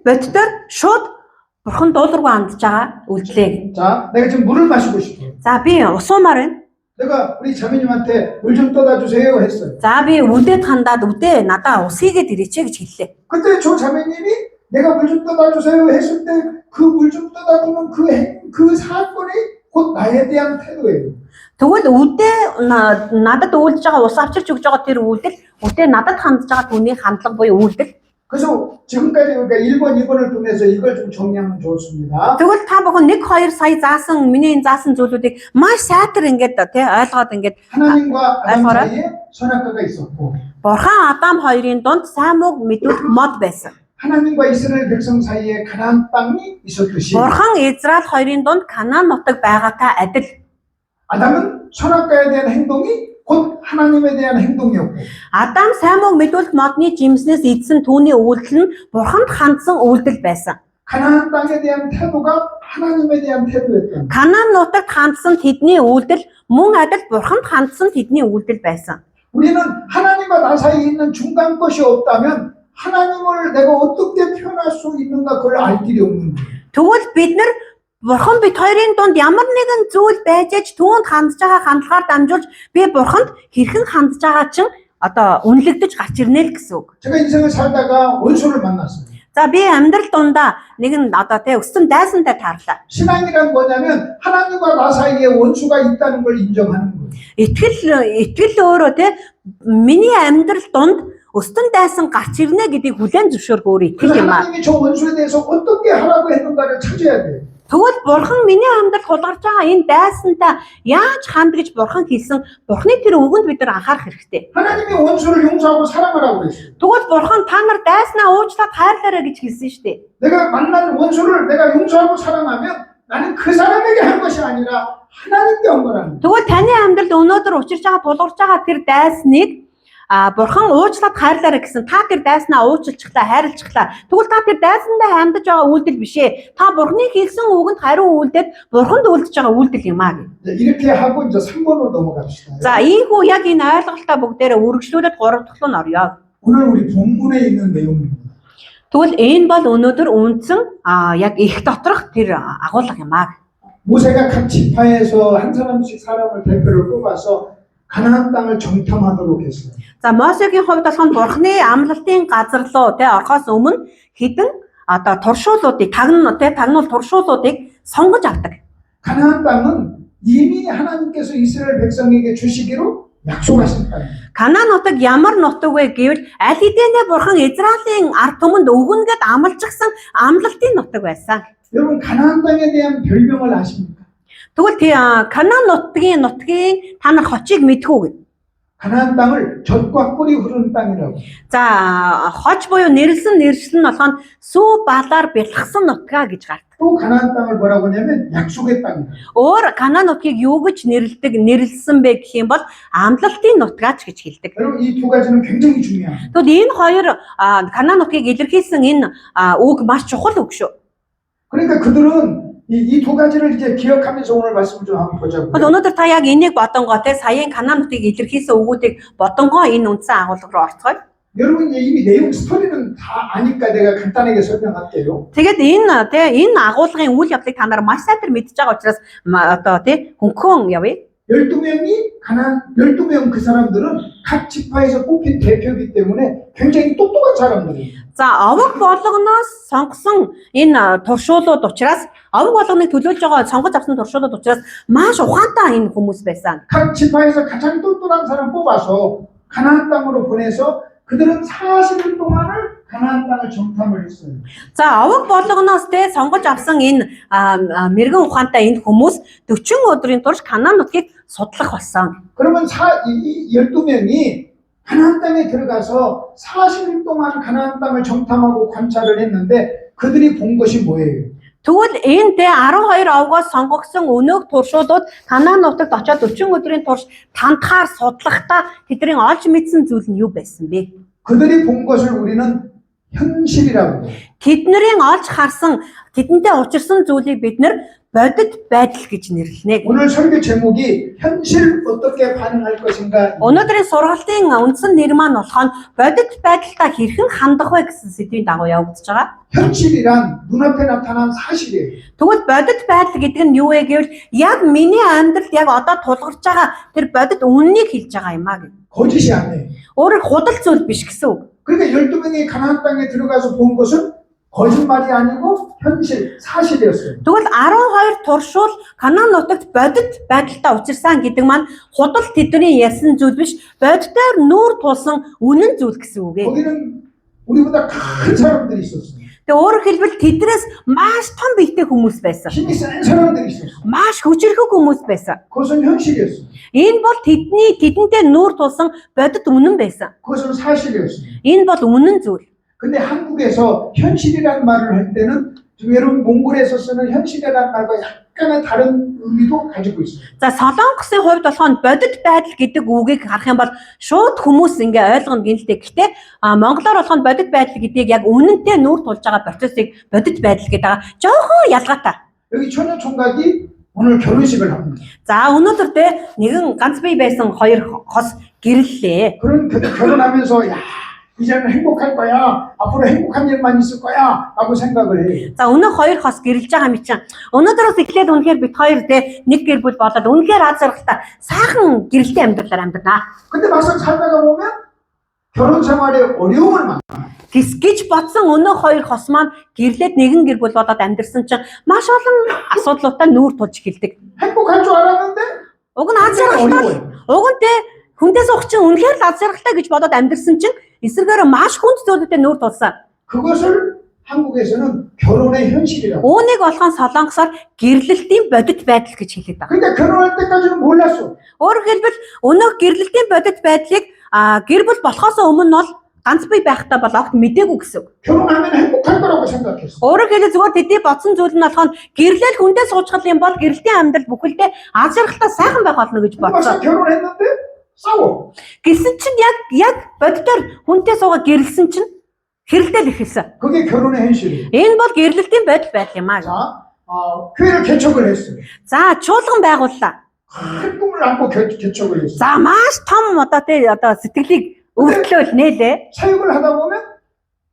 боддоор шууд бурхан дуулуургүй хандж байгаа үйлдэлээ. 자, 내가 지금 물을 마시고 싶어요. За би усуумаар байна. 내가 우리 자매님한테 물 좀 떠다 주세요 했어요. За би үдээд хандаад надаа ус хийгээд ирээч гэж хэллээ. 그때 저 자매님이 내가 물 좀 떠다 주세요 했을 때 그 물 좀 떠다 주는 그 사건이 곧 나에 대한 태도예요. Тэгвэл надад үйлдэж байгаа ус авчирч өгж байгаа тэр үйлдэл надад хандж байгаа түүний хандлага буюу үйлдэл 그래서 지금까지 우리가 1번, 2번을 통해서 이걸 좀 정리하면 좋습니다. Тэгвэл та бүхэн 1 2 сая заасан миний энэ заасан зүйлүүдийг маш сайтар ингээд тий ойлгоод ингээд 하나님과 아담 알아라. 사이에 선악과가 있었고 Бурхан Адам хоёрын дунд сайн мууг мэдүүлэх мод байсан. 하나님과 이스라엘 백성 사이에 가나안 땅이 있었듯이 Бурхан Израиль хоёрын дунд Канаан нутаг байгаатай адил. 아담은 선악과에 대한 행동이 곧 하나님에 대한 행동이었고 Адам сайн мууг мэдүүлэх модны жимснээс эзэн түүний үйлдэл нь Бурханд хандсан үйлдэл байсан. 가나안 땅에 대한 태도가 하나님에 대한 태도였던 Канаан нутагт хандсан тэдний үйлдэл мөн адил Бурханд хандсан тэдний үйлдэл байсан. 우리는 하나님과 나 사이에 있는 중간 것이 없다면 하나님을 내가 어떻게 표현할 수 있는가 그걸 알 길이 없는 거예요. Тэгвэл бид нар Бурхан бид хоёрын дунд ямар нэгэн зүйл байж аж түүнд хандж байгаа хандлагаар дамжуулж би Бурханд хэрхэн хандж байгаа чинь одоо үнэлэгдэж гарч ирнэ л гэсэн үг. 제가 인생을 살다가 원수를 만났어요. За би амьдрал дундаа нэгэн одоо тий өссөн дайсантай таарлаа. 신앙이란 뭐냐면 하나님과 나 사이에 원수가 있다는 걸 인정하는 거예요. Итгэл өөрөө тий миний амьдрал дунд өстөн дайсан гарч ирнэ гэдгийг хүлээн зөвшөөрөх өөр итгэл 그래서 юм аа. 하나님이 저 원수에 대해서 어떻게 하라고 했는가를 찾아야 돼요. Тэгвэл Бурхан миний амьдралд хулгарч байгаа энэ дайсантай яаж ханд гэж Бурхан хэлсэн Бурханы тэр үгэнд бид нар анхаарах хэрэгтэй. 하나님이 원수를 용서하고 사랑하라고 그랬어요. Тэгвэл Бурхан та нар дайснаа уучлаад хайрлаарай гэж хэлсэн шүү дээ. 내가 만난 원수를 내가 용서하고 사랑하면 나는 그 사람에게 한 것이 아니라 하나님께 한 거라는 거예요. Тэгвэл таны амьдралд өнөөдөр учирч байгаа тулгарч байгаа тэр дайсныг Бурхан уучлаад хайрлаарай гэсэн та тэр дайснаа уучлчихлаа хайрлчихлаа. Тэгвэл та тэр дайсандаа хандаж байгаа үйлдэл биш ээ. Та Бурханы хэлсэн үгэнд хариу үйлдэл Бурханд үйлдэж байгаа үйлдэл юм аа гэх. 이렇게 하고 이제 3번으로 넘어갑시다. За ийхүү яг энэ ойлголтоо бүгдээрээ үргэлжлүүлээд 3 дахь руу орё. 오늘 우리 본문에 있는 내용입니다. Тэгвэл энэ бол өнөөдөр үндсэн яг их доторх тэр агуулга юм аа. 모세가 각 지파에서 한 사람씩 사람을 대표를 뽑아서 가나안 땅을 정탐하도록 했어요. За Мосегийн хувьд болохоор Бурханы амлалтын газар руу орохоос өмнө хэдэн одоо туршуулуудыг тагнуул туршуулуудыг сонгож авдаг. 가나안 땅은 이미 하나님께서 이스라엘 백성에게 주시기로 약속하신 땅이에요. Канаан нутаг ямар нутаг вэ гэвэл аль хэдийнэ Бурхан Израилийн ард түмэнд өгнөгэд амлажсан амлалтын нутаг байсан. 여러분 가나안 땅에 대한 별명을 아십니까? Тэгвэл Канаан нутгийн та нар хочийг мэдхүү гэв. 가나안 땅을 젖과 꿀이 흐르는 땅이라고. За хоч буюу нэрлсэн нэршил нь болохоор сүү балаар бэлгсэн нутгаа гэж гардаг. 또 가나안 땅을 뭐라고 하냐면 약속의 땅이다. Өөр Канаан нутгийг юу гэж нэрлсэн бэ гэх юм бол амлалтын нутгаач гэж хэлдэг. 여러분 이 두 가지는 굉장히 중요합니다. Тэгвэл энэ хоёр Канаан нутгийг илэрхийлсэн энэ үг маш чухал үг шүү. 그러니까 그들은 이 두 가지를 이제 기억하면서 오늘 말씀을 좀 한번 보자고요. Өнөөдөр та яг энийг бодонгоо саяын Канаан нутгийг илэрхийлсэн үгүүдийг бодонгоо энэ үндсэн агуулга руу орцгоё. 여러분 이미 내용 스토리는 다 아니까 내가 간단하게 설명할게요. Тэгээд энэ агуулгын үйл явдлыг та нар маш сайтар мэдж байгаа учраас одоо хөнгөн явъя. 12명 그 사람들은 각 지파에서 뽑힌 대표이기 때문에 굉장히 똑똑한 사람들이에요. За овог болгоноос сонгосон энэ туршуулууд учраас овог болгоныг төлөөлж байгаа сонгож авсан туршуулууд учраас маш ухаантай энэ хүмүүс байсан. 각 지파에서 가장 똑똑한 사람 뽑아서 가나안 땅으로 보내서 그들은 40일 동안을 가나안 땅을 정탐을 했어요. За овог болгоноос сонгож авсан энэ мэрэгэн ухаантай энэ хүмүүс 40 өдрийн турш Канаан нутгийг судлах болсон. 그러면 이 12명이 가나안 땅에 들어가서 40일 동안 가나안 땅을 정탐하고 관찰을 했는데 그들이 본 것이 뭐예요? Тэгвэл энэ 12 овгоос сонгогдсон өнөөг туршуулууд Канаан нутагт очоод 40 өдрийн турш тантахаар судлахдаа тэдний олж мэдсэн зүйл нь юу байсан бэ? 그들이 본 것을 우리는 현실이라고 해요. Тэдний олж харсан тэдэнтэй учирсан зүйлийг бид нэр бодит байдал гэж нэрлэнэ. 오늘 설교 제목이 현실 어떻게 반응할 것인가. Өнөөдрийн сургалтын үндсэн нэр маань болохоор бодит байдалтай хэрхэн хандах вэ гэсэн сэдвийн дагуу явагдаж байгаа. 현실이란 눈앞에 나타난 사실이에요. Тэгвэл бодит байдал гэдэг нь юу вэ гэвэл яг миний амьдралд яг одоо тулгарч байгаа тэр бодит үннийг хэлж байгаа юм аа гэж. 거짓이 아니에요. Өөрөөр худал зүйл биш гэсэн үг. 그러니까 12명이 가나안 땅에 들어가서 본 것은 거짓말이 아니고 현실, 사실이었어요. Тэгвэл 12 туршуул Канаан нутагт бодит байдалтай учирсан гэдэг маань худал тэдний ярьсан зүйл биш, бодитоор нүүр тулсан үнэн зүйл гэсэн үг ээ. 거기는 우리보다 큰 사람들이 있었어요. Тэгээ өөрөөр хэлбэл тэднээс маш том биетэй хүмүүс байсан. 힘이 센 사람들이 있었어요. Маш хүчрхэг хүмүүс байсан. 그것은 현실이었어요. Энэ бол тэдэнтэй нүүр тулсан бодит үнэн байсан. 그것은 사실이었어요. Энэ бол үнэн зүйл. 근데 한국에서 현실이라는 말을 할 때는 지금 여러분 몽골에서 쓰는 현실이라는 말과 약간의 다른 의미도 가지고 있어요. За Солонгосын хувьд болохоор бодит байдал гэдэг үгийг харах юм бол шууд хүмүүс ингээ ойлгоно гэнэлтэй. Гэхдээ монголоор болохоор бодит байдал гэдгийг яг үнэнтэй нүүр тулж байгаа процессыг бодит байдал гэдэг байгаа. Жоохон ялгаатай. 여기 처녀 총각이 오늘 결혼식을 합니다. За өнөөдөр нэгэн ганц бие байсан хоёр хос гэрлээ. 그런 결혼하면서 야 이제는 행복할 거야. 앞으로 행복한 일만 있을 거야. 라고 생각을 해요. За өнөө хоёр хос гэрлж байгаа юм чинь өнөөдрөөс эхлээд үнэхээр бид хоёр нэг гэр бүл болоод үнэхээр аз жаргалтай сайхан гэрэлтэй амьдралаар амьдрнаа. 근데 막상 살다가 보면 결혼 생활에 어려움을 만나요. Гэж бодсон өнөө хоёр хос маань гэрлээд нэгэн гэр бүл болоод амьдрсан чинь маш олон асуудлуудаа нүүр тулж эхэлдэг. 행복할 줄 알았는데 Уг нь аз жаргалтай. Уг нь хүнтэй суух чинь үнэхээр л аз жаргалтай гэж бодоод амьдрсан чинь эсрэгээр маш хүнд зүйлүүдэд нүүр тулсан. 그것을 한국에서는 결혼의 현실이라고. Үүнийг болгон Солонгосоор гэрлэлтийн бодит байдал гэж хэлээд байгаа. 근데 결혼할 때까지는 몰랐어. Өөрөөр хэлбэл өнөө гэрлэлтийн бодит байдлыг гэр бүл болохоос өмнө бол ганц бие байхдаа бол огт мэдээгүй гэсэн. 결혼하면 행복할 거라고 생각했어. Өөрөөр хэлбэл зүгээр тэдний бодсон зүйл нь болохоор гэрлэл хүнтэй суучгал юм бол гэрэлтийн амьдрал бүхэлдээ аз жаргалтай сайхан байх болно гэж бодсон. 막상 결혼했는데 싸워. Гэсэн чинь яг бодитоор хүнтэй суугаад гэрэлсэн чинь хэрэлдэл эхэлсэн. 그게 결혼의 현실이에요. Энэ бол гэрлэлтийн бодит байдал юм аа. 자, 교회를 개척을 했어요. За чуулган байгууллаа. 큰 꿈을 안고 개척을 했어요. За маш том одоо сэтгэлийг өвдлөөл нээлээ. 사역을 하다 보면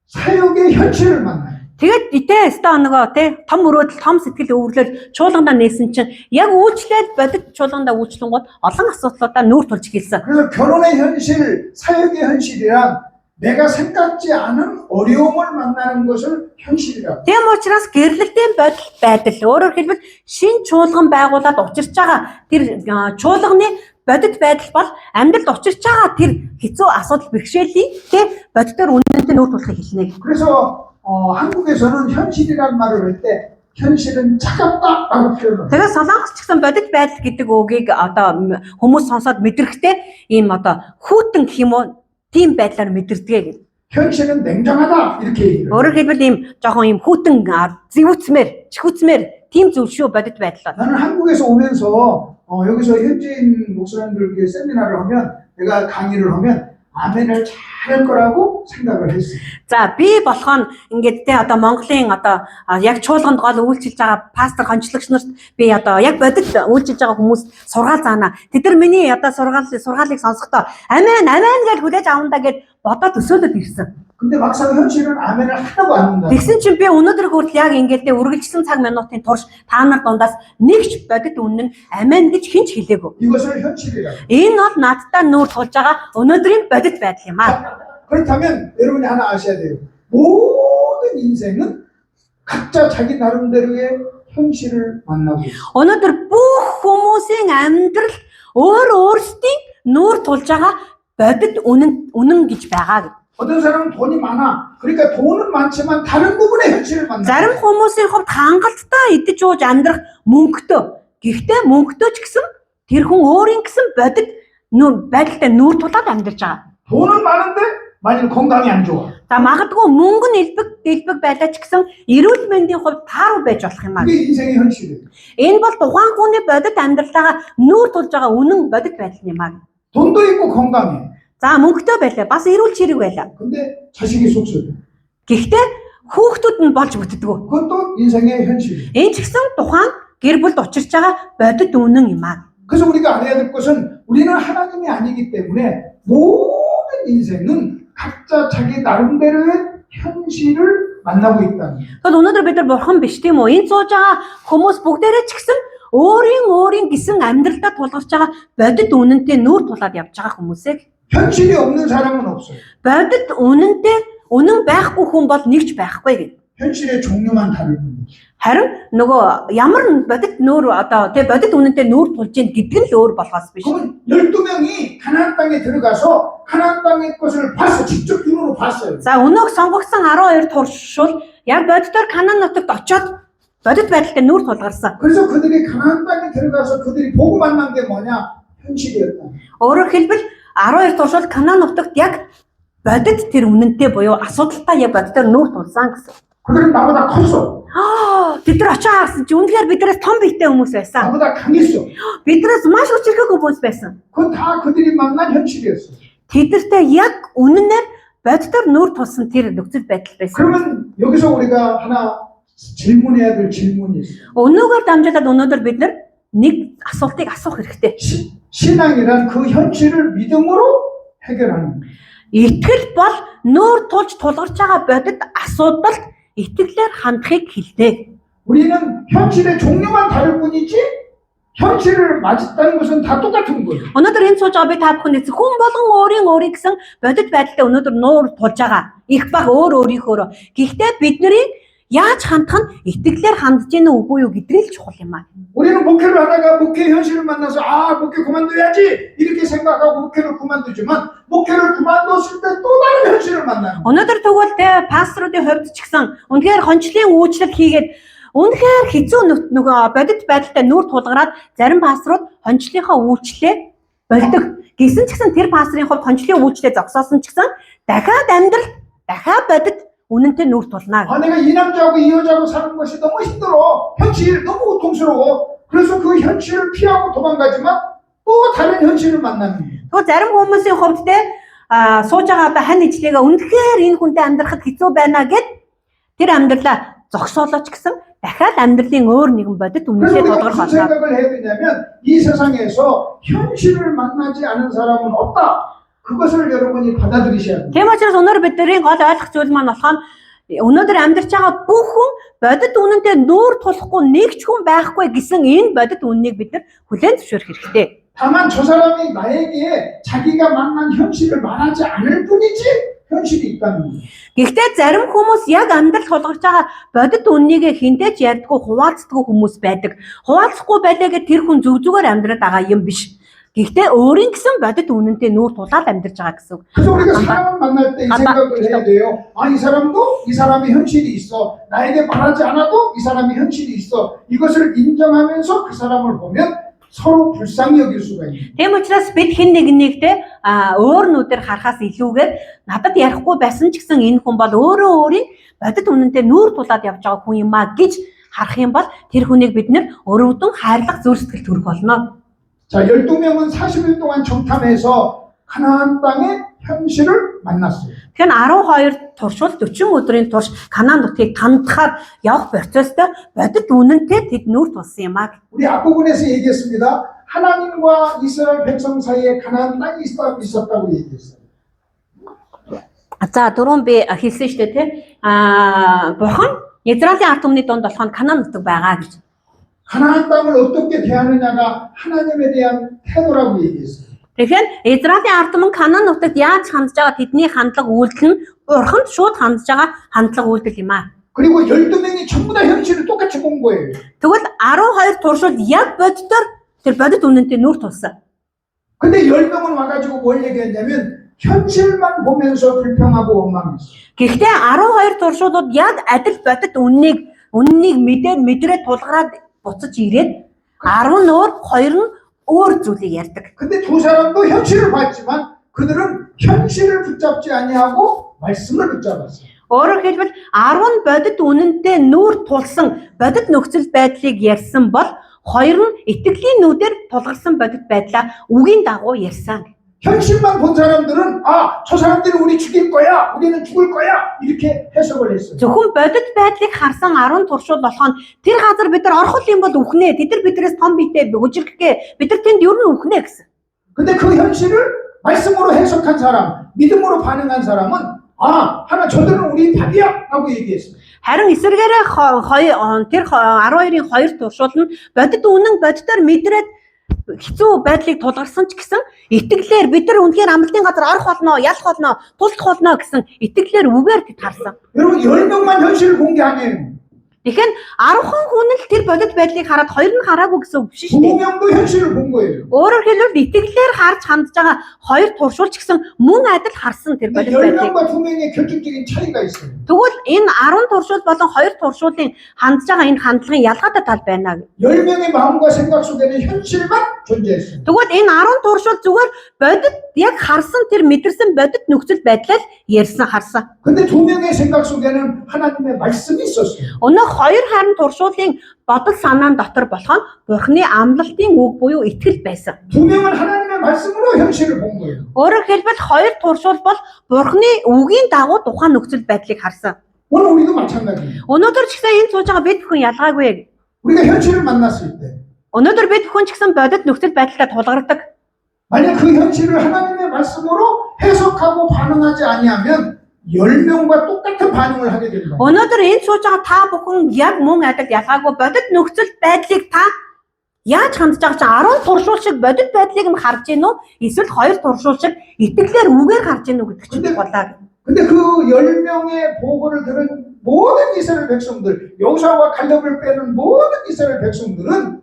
사역의 현실을 만나요. Тэгээд нөгөө том өрөөдөл том сэтгэл өвөрлөл чуулгандаа нээсэн чинь яг үйлчлээд бодит чуулгандаа үйлчлэнгууд олон асуудлуудаа нүүр тулж эхэлсэн. 그래서 결혼의 현실, 사역의 현실이란 내가 생각지 않은 어려움을 만나는 것을 현실이라고. Тийм учраас гэрлэлтийн байдал өөрөөр хэлбэл шин чуулган байгуулад учирч байгаа тэр чуулганы бодит байдал бол амьдралд учирч байгаа тэр хэцүү асуудал бэрхшээлийг бодитоор үнэнтэй нүүр тулахыг хэлнэ. 그래서 한국에서는 현실이라는 말을 할 때 현실은 차갑다라고 표현을 해요. Тэгээд Солонгос ч гэсэн бодит байдал гэдэг үгийг хүмүүс сонсоод мэдрэхтэй ийм хүүтэн гэх юм уу тийм байдлаар мэдэрдэг гэх. 현실은 냉정하다 이렇게 얘기해요. Өөрөөр хэлбэл ийм жоохон ийм хүүтэн зэвүүцмээр, чихүүцмээр тийм зүйл шүү бодит байдал. 나는 한국에서 오면서 여기서 현지인 목사님들께 세미나를 하면 내가 강의를 하면 아멘을 잘할 거라고 생각을 했어요. За би болох нь ингээд Монголын яг чуулганд гол үйлчилж байгаа пастор хончлагч нарт би яг бодит үйлчилж байгаа хүмүүс сургаал заана. Тэд нар миний сургаалыг сонсохдоо амен гэж хүлээж авандаа гэд бодоод өсөөлөд ирсэн. 근데 막상 현실은 아멘을 하나도 안 한다. Тэгсэн чинь би өнөөдөр хүртэл яг ингээд үргэлжлэн цаг минутын турш та нар дундаас нэгч бодит үнэн амен гэж хинч хэлээгүй. 이것을 현실이라고. Энэ бол надтай нүүр тулж байгаа өнөөдрийн бодит байдал юм аа. 그렇다면 여러분이 하나 아셔야 돼요. 모든 인생은 각자 자기 나름대로의 현실을 만나고 있어요. Өнөөдөр бүх хүмүүсийн амьдрал өөрсдийн нүүр тулж байгаа бодит үнэн гэж байгаа. 어떤 사람은 돈이 많아. 그러니까 돈은 많지만 다른 부분의 현실을 만나. Зарим хүмүүсийн хувьд хангалттай идэж ууж амьдрах мөнгөтэй. Гэхдээ мөнгөтэй ч гэсэн тэр хүн өөрийн гэсэн бодит байдалтай нүүр тулаад амьдарч байгаа. 돈은 많은데 만일 건강이 안 좋아. За магадгүй мөнгө нь элбэг байлаа ч гэсэн эрүүл мэндийн хувьд тааруу байж болох юм аа. 이게 인생의 현실이에요. Энэ бол тухайн хүний бодит амьдралаа нүүр тулж байгаа үнэн бодит байдал юм аа. 돈도 있고 건강해. За мөнгөтэй байлаа. Бас эрүүл чирэг байлаа. 근데 자식이 속썩여. Гэхдээ хүүхдүүд нь болж бүтдэггүй. 그것도 인생의 현실이에요. Энэ ч гэсэн тухайн гэр бүлд учирч байгаа бодит үнэн юм аа. 그래서 우리가 알아야 될 것은 우리는 하나님이 아니기 때문에 모든 인생은 각자 자기 나름대로의 현실을 만나고 있다는 거예요. Тэгвэл өнөөдөр бид нар бурхан биш тийм үү? Энэ сууж байгаа хүмүүс бүгдээрээ ч гэсэн өөрийн гисэн амьдралдаа тулгарч байгаа бодит үнэнтэй нүүр тулаад явж байгаа хүмүүсээ 현실이 없는 사람은 없어요. бодит үнэн байхгүй хүн бол нэгч байхгүй гэх. 현실의 종류만 다를 뿐이죠. Харин нөгөө ямар бодит бодит үнэнтэй нүүр тулж ийн гэдэг нь л өөр болохоос биш. 그러면 12명이 가나안 땅에 들어가서 가나안 땅에 땅의 것을 봤어. 직접 눈으로 봤어요. За өнөөг сонгогдсон 12 туршил яг боддоор Канаан нутагт очоод бодит байдалтай нүүр тулгарсан. 그래서 그들이 가나안 땅에 들어가서 그들이 보고 만난 게 뭐냐? 현실이었다. Өөрөөр хэлбэл 12 туршил Канаан нутагт яг бодит тэр үнэнтэй буюу асуудалтай яг боддоор нүүр тулсан гэсэн. 그들은 나보다 컸어. Бид нар очоо харсан чи үнэхээр биднээс том биетэй хүмүүс байсан. 나보다 강했어. Биднээс маш хүчрхэг хүмүүс байсан. 그건 다 그들이 만난 현실이었어. Тэдэртэй яг үнэнээр боддоор нүүр тулсан тэр нөхцөл байдал байсан. 그러면 여기서 우리가 하나 질문해야 될 질문이 있어요. Өнөөгөр дамжуулаад өнөөдөр бид нар нэг асуултыг асуух хэрэгтэй. 신앙이란 그 현실을 믿음으로 해결하는 거예요. Итгэл бол нүүр тулж тулгарч байгаа бодит асуудалд итгэлээр хандахыг хэлдэг. 우리는 현실의 종류만 다를 뿐이지 현실을 맞았다는 것은 다 똑같은 거예요. Өнөөдөр энэ сууж байгаа би та бүхэнд хүн болгон өөрийн гэсэн бодит байдалтай өнөөдөр нуур тулж байгаа. Их баг өөрийнхөөрөө. Гэхдээ бидний яаж хандах нь итгэлээр хандж гэнэ үгүй юу гэдгийг л чухал юм аа. 우리는 목회를 하다가 목회 현실을 만나서 목회 그만둬야지 이렇게 생각하고 목회를 그만두지만 목회를 그만뒀을 때 또 다른 현실을 만나는 거예요. Өнөөдөр тэгвэл тэ пасторуудын хувьд ч гэсэн үнэхээр хончлын үйлчлэл хийгээд үнэхээр хэцүү нөгөө бодит байдалтай нүүр тулгараад зарим пасторууд хончлынхаа үйлчлэлээ болдог. Гэсэн ч гэсэн тэр пасторын хувьд хончлын үйлчлэлээ зогсоосон ч гэсэн дахиад амьдрал дахиад бодит үнэнтэй нүүр тулнаа. 내가 이 남자하고 이 여자하고 사는 것이 너무 힘들어. 현실 너무 고통스러워. 그래서 그 현실을 피하고 도망가지만 또 다른 현실을 만나는 거예요. Тэгвэл зарим хүмүүсийн хувьд те сууж байгаа хань ижлээгээ үнэхээр энэ хүнтэй амьдрахад хэцүү байна гэд тэр амьдралаа зогсоолооч гэсэн дахиад амьдралын өөр нэгэн бодит үнэнтэй тодорхой 무슨 생각을 해야 되냐면 이 세상에서 현실을 만나지 않은 사람은 없다. 그것을 여러분이 받아들이셔야 돼요. Тийм учраас өнөөдөр бидний гол ойлгох зүйл маань болох нь өнөөдөр амьдарч байгаа бүх хүн бодит үнэнтэй нүүр тулахгүй нэг ч хүн байхгүй гэсэн энэ бодит үннийг бид нар хүлээн зөвшөөрөх хэрэгтэй. 다만 저 사람이 나에게 자기가 만난 현실을 말하지 않을 뿐이지 현실이 있다는 거예요. Гэхдээ зарим хүмүүс яг амьдрал тулгарч байгаа бодит үннийг хинтэж ярьдаггүй хуваалцдаггүй хүмүүс байдаг. Хуваалцахгүй байлаа гэж тэр хүн зүг зүгээр амьдраад байгаа юм биш. Гэхдээ өөрийн гэсэн бодит үнэнтэй нүүр тулаад амьдарч байгаа гэсэн. 그래서 우리가 사람을 만날 때 이 생각을 해야 돼요. 이 사람도 이 사람의 현실이 있어. 나에게 말하지 않아도 이 사람의 현실이 있어. 이것을 인정하면서 그 사람을 보면 서로 불쌍히 여길 수가 있는. Тийм учраас бид хэн нэгнийгтэй өөр нүдээр харахаас илүүгээр надад ярихгүй байсан ч гэсэн энэ хүн бол өөрөө өөрийн бодит үнэнтэй нүүр тулаад явж байгаа хүн юм а гэж харах юм бол тэр хүнийг бид нэр өрөвдөн хайрлах зүрх сэтгэл төрөх болно. 자, 12명은 40일 동안 정탐해서 가나안 땅의 현실을 만났어요. Тэгэхээр 12 туршил 40 өдрийн турш Канаан нутгийг тандахаар явах процесстэй бодит үнэнтэй тэд нүүр тулсан юм аа. 우리 앞부분에서 얘기했습니다. 하나님과 이스라엘 백성 사이에 가나안 땅이 있었다고 얘기했어요. За дөрөв би хэлсэн шүү дээ тий. Бурхан Израилийн ард түмний донд болох нь Канаан нутаг байгаа гэж. 가나안 땅을 어떻게 대하느냐가 하나님에 대한 태도라고 얘기했어요. Тэгэхээр Израилийн ард түмэн Канаан нутагт яаж хандж байгаа тэдний хандлага үйлдэл нь Бурханд шууд хандж байгаа хандлага үйлдэл юм аа. 그리고 12명이 전부 다 현실을 똑같이 본 거예요. Тэгвэл 12 туршилд яг боддоор тэр бодит үнэнтэй нүүр тулсан. 근데 10명은 와가지고 뭘 얘기했냐면 현실만 보면서 불평하고 원망했어요. Гэхдээ 12 туршилууд яг адил бодит үннийг мэдрээд тулгараад буцаж ирээд 10 өөр 2 нь өөр зүйлийг ярьдаг. 근데 두 사람도 현실을 봤지만 그들은 현실을 붙잡지 아니하고 말씀을 붙잡았어요. Өөрөөр хэлбэл 10 бодит үнэнтэй нүүр тулсан бодит нөхцөл байдлыг ярьсан бол 2 нь итгэлийн нүдээр тулгарсан бодит байдлаа үгийн дагуу ярьсан. 현실만 본 사람들은 저 사람들이 우리 죽일 거야, 우리는 죽을 거야 이렇게 해석을 했어요. Зөвхөн бодит байдлыг харсан 10 туршил болох нь тэр газар бид нар орох юм бол үхнэ. Тэд нар биднээс том биетэй үжирхгээ. Бид нар тэнд ер нь үхнэ гэсэн. 근데 그 현실을 말씀으로 해석한 사람, 믿음으로 반응한 사람은 하나 저들은 우리 밥이야 하고 얘기했어요. Харин эсвэргээрээ тэр 12-ийн 2 туршил нь бодит үнэн бодитоор мэдрээд хэцүү байдлыг тулгарсан ч гэсэн итгэлээр бид нар үнэхээр амралтын газар орох болно, ялах болно, туслах болно гэсэн итгэлээр үгээр тэд харсан. 여러분 10명만 현실을 본 게 아니에요. Тэгэхээр 10хан хүн л тэр бодит байдлыг хараад хоёр нь хараагүй гэсэн үг биш шүү дээ. 두 명도 현실을 본 거예요. Өөрөөр хэлбэл итгэлээр харж хандж байгаа хоёр туршуулч гэсэн мөн адил харсан тэр 근데 бодит байдлыг. 10명과 2명의 결정적인 차이가 있어요. Тэгвэл энэ 10 туршуул болон 2 туршуулын хандж байгаа энэ хандлагын ялгаатай тал байна. 10명의 마음과 생각 속에는 현실만 존재했어요. Тэгвэл энэ 10 туршуул зүгээр бодит яг харсан тэр мэдэрсэн бодит нөхцөл байдлаа ярьсан харсан. 근데 2명의 생각 속에는 하나님의 말씀이 있었어요. Өнөөх хоёр харин туршуулын бодол санаан дотор болох нь Бурхны амлалтын үг буюу итгэл байсан. 2명은 하나님의 말씀으로 현실을 본 거예요. Өөрөөр хэлбэл хоёр туршуул бол Бурхны үгийн дагуу тухайн нөхцөл байдлыг харсан. 오늘 우리도 마찬가지예요. Өнөөдөр ч гэсэн энэ сууж байгаа бид бүхэн ялгаагүй. 우리가 현실을 만났을 때 Өнөөдөр бид бүхэн ч гэсэн бодит нөхцөл байдалтай тулгардаг. 만약 그 현실을 하나님의 말씀으로 해석하고 반응하지 아니하면 10명과 똑같은 반응을 하게 됩니다. Өнөөдөр энэ сууж байгаа та бүхэн яг мөн адил ялгаагүй бодит нөхцөл байдлыг та яаж хандж байгаа чи 10 туршуул шиг бодит байдлыг нь харж гин үү? Эсвэл 2 туршуул шиг итгэлээр үгээр харж гин үү гэдэг чинь болоо. 근데 그 10명의 보고를 들은 모든 이스라엘 백성들, 여호수아와 갈렙을 빼는 모든 이스라엘 백성들은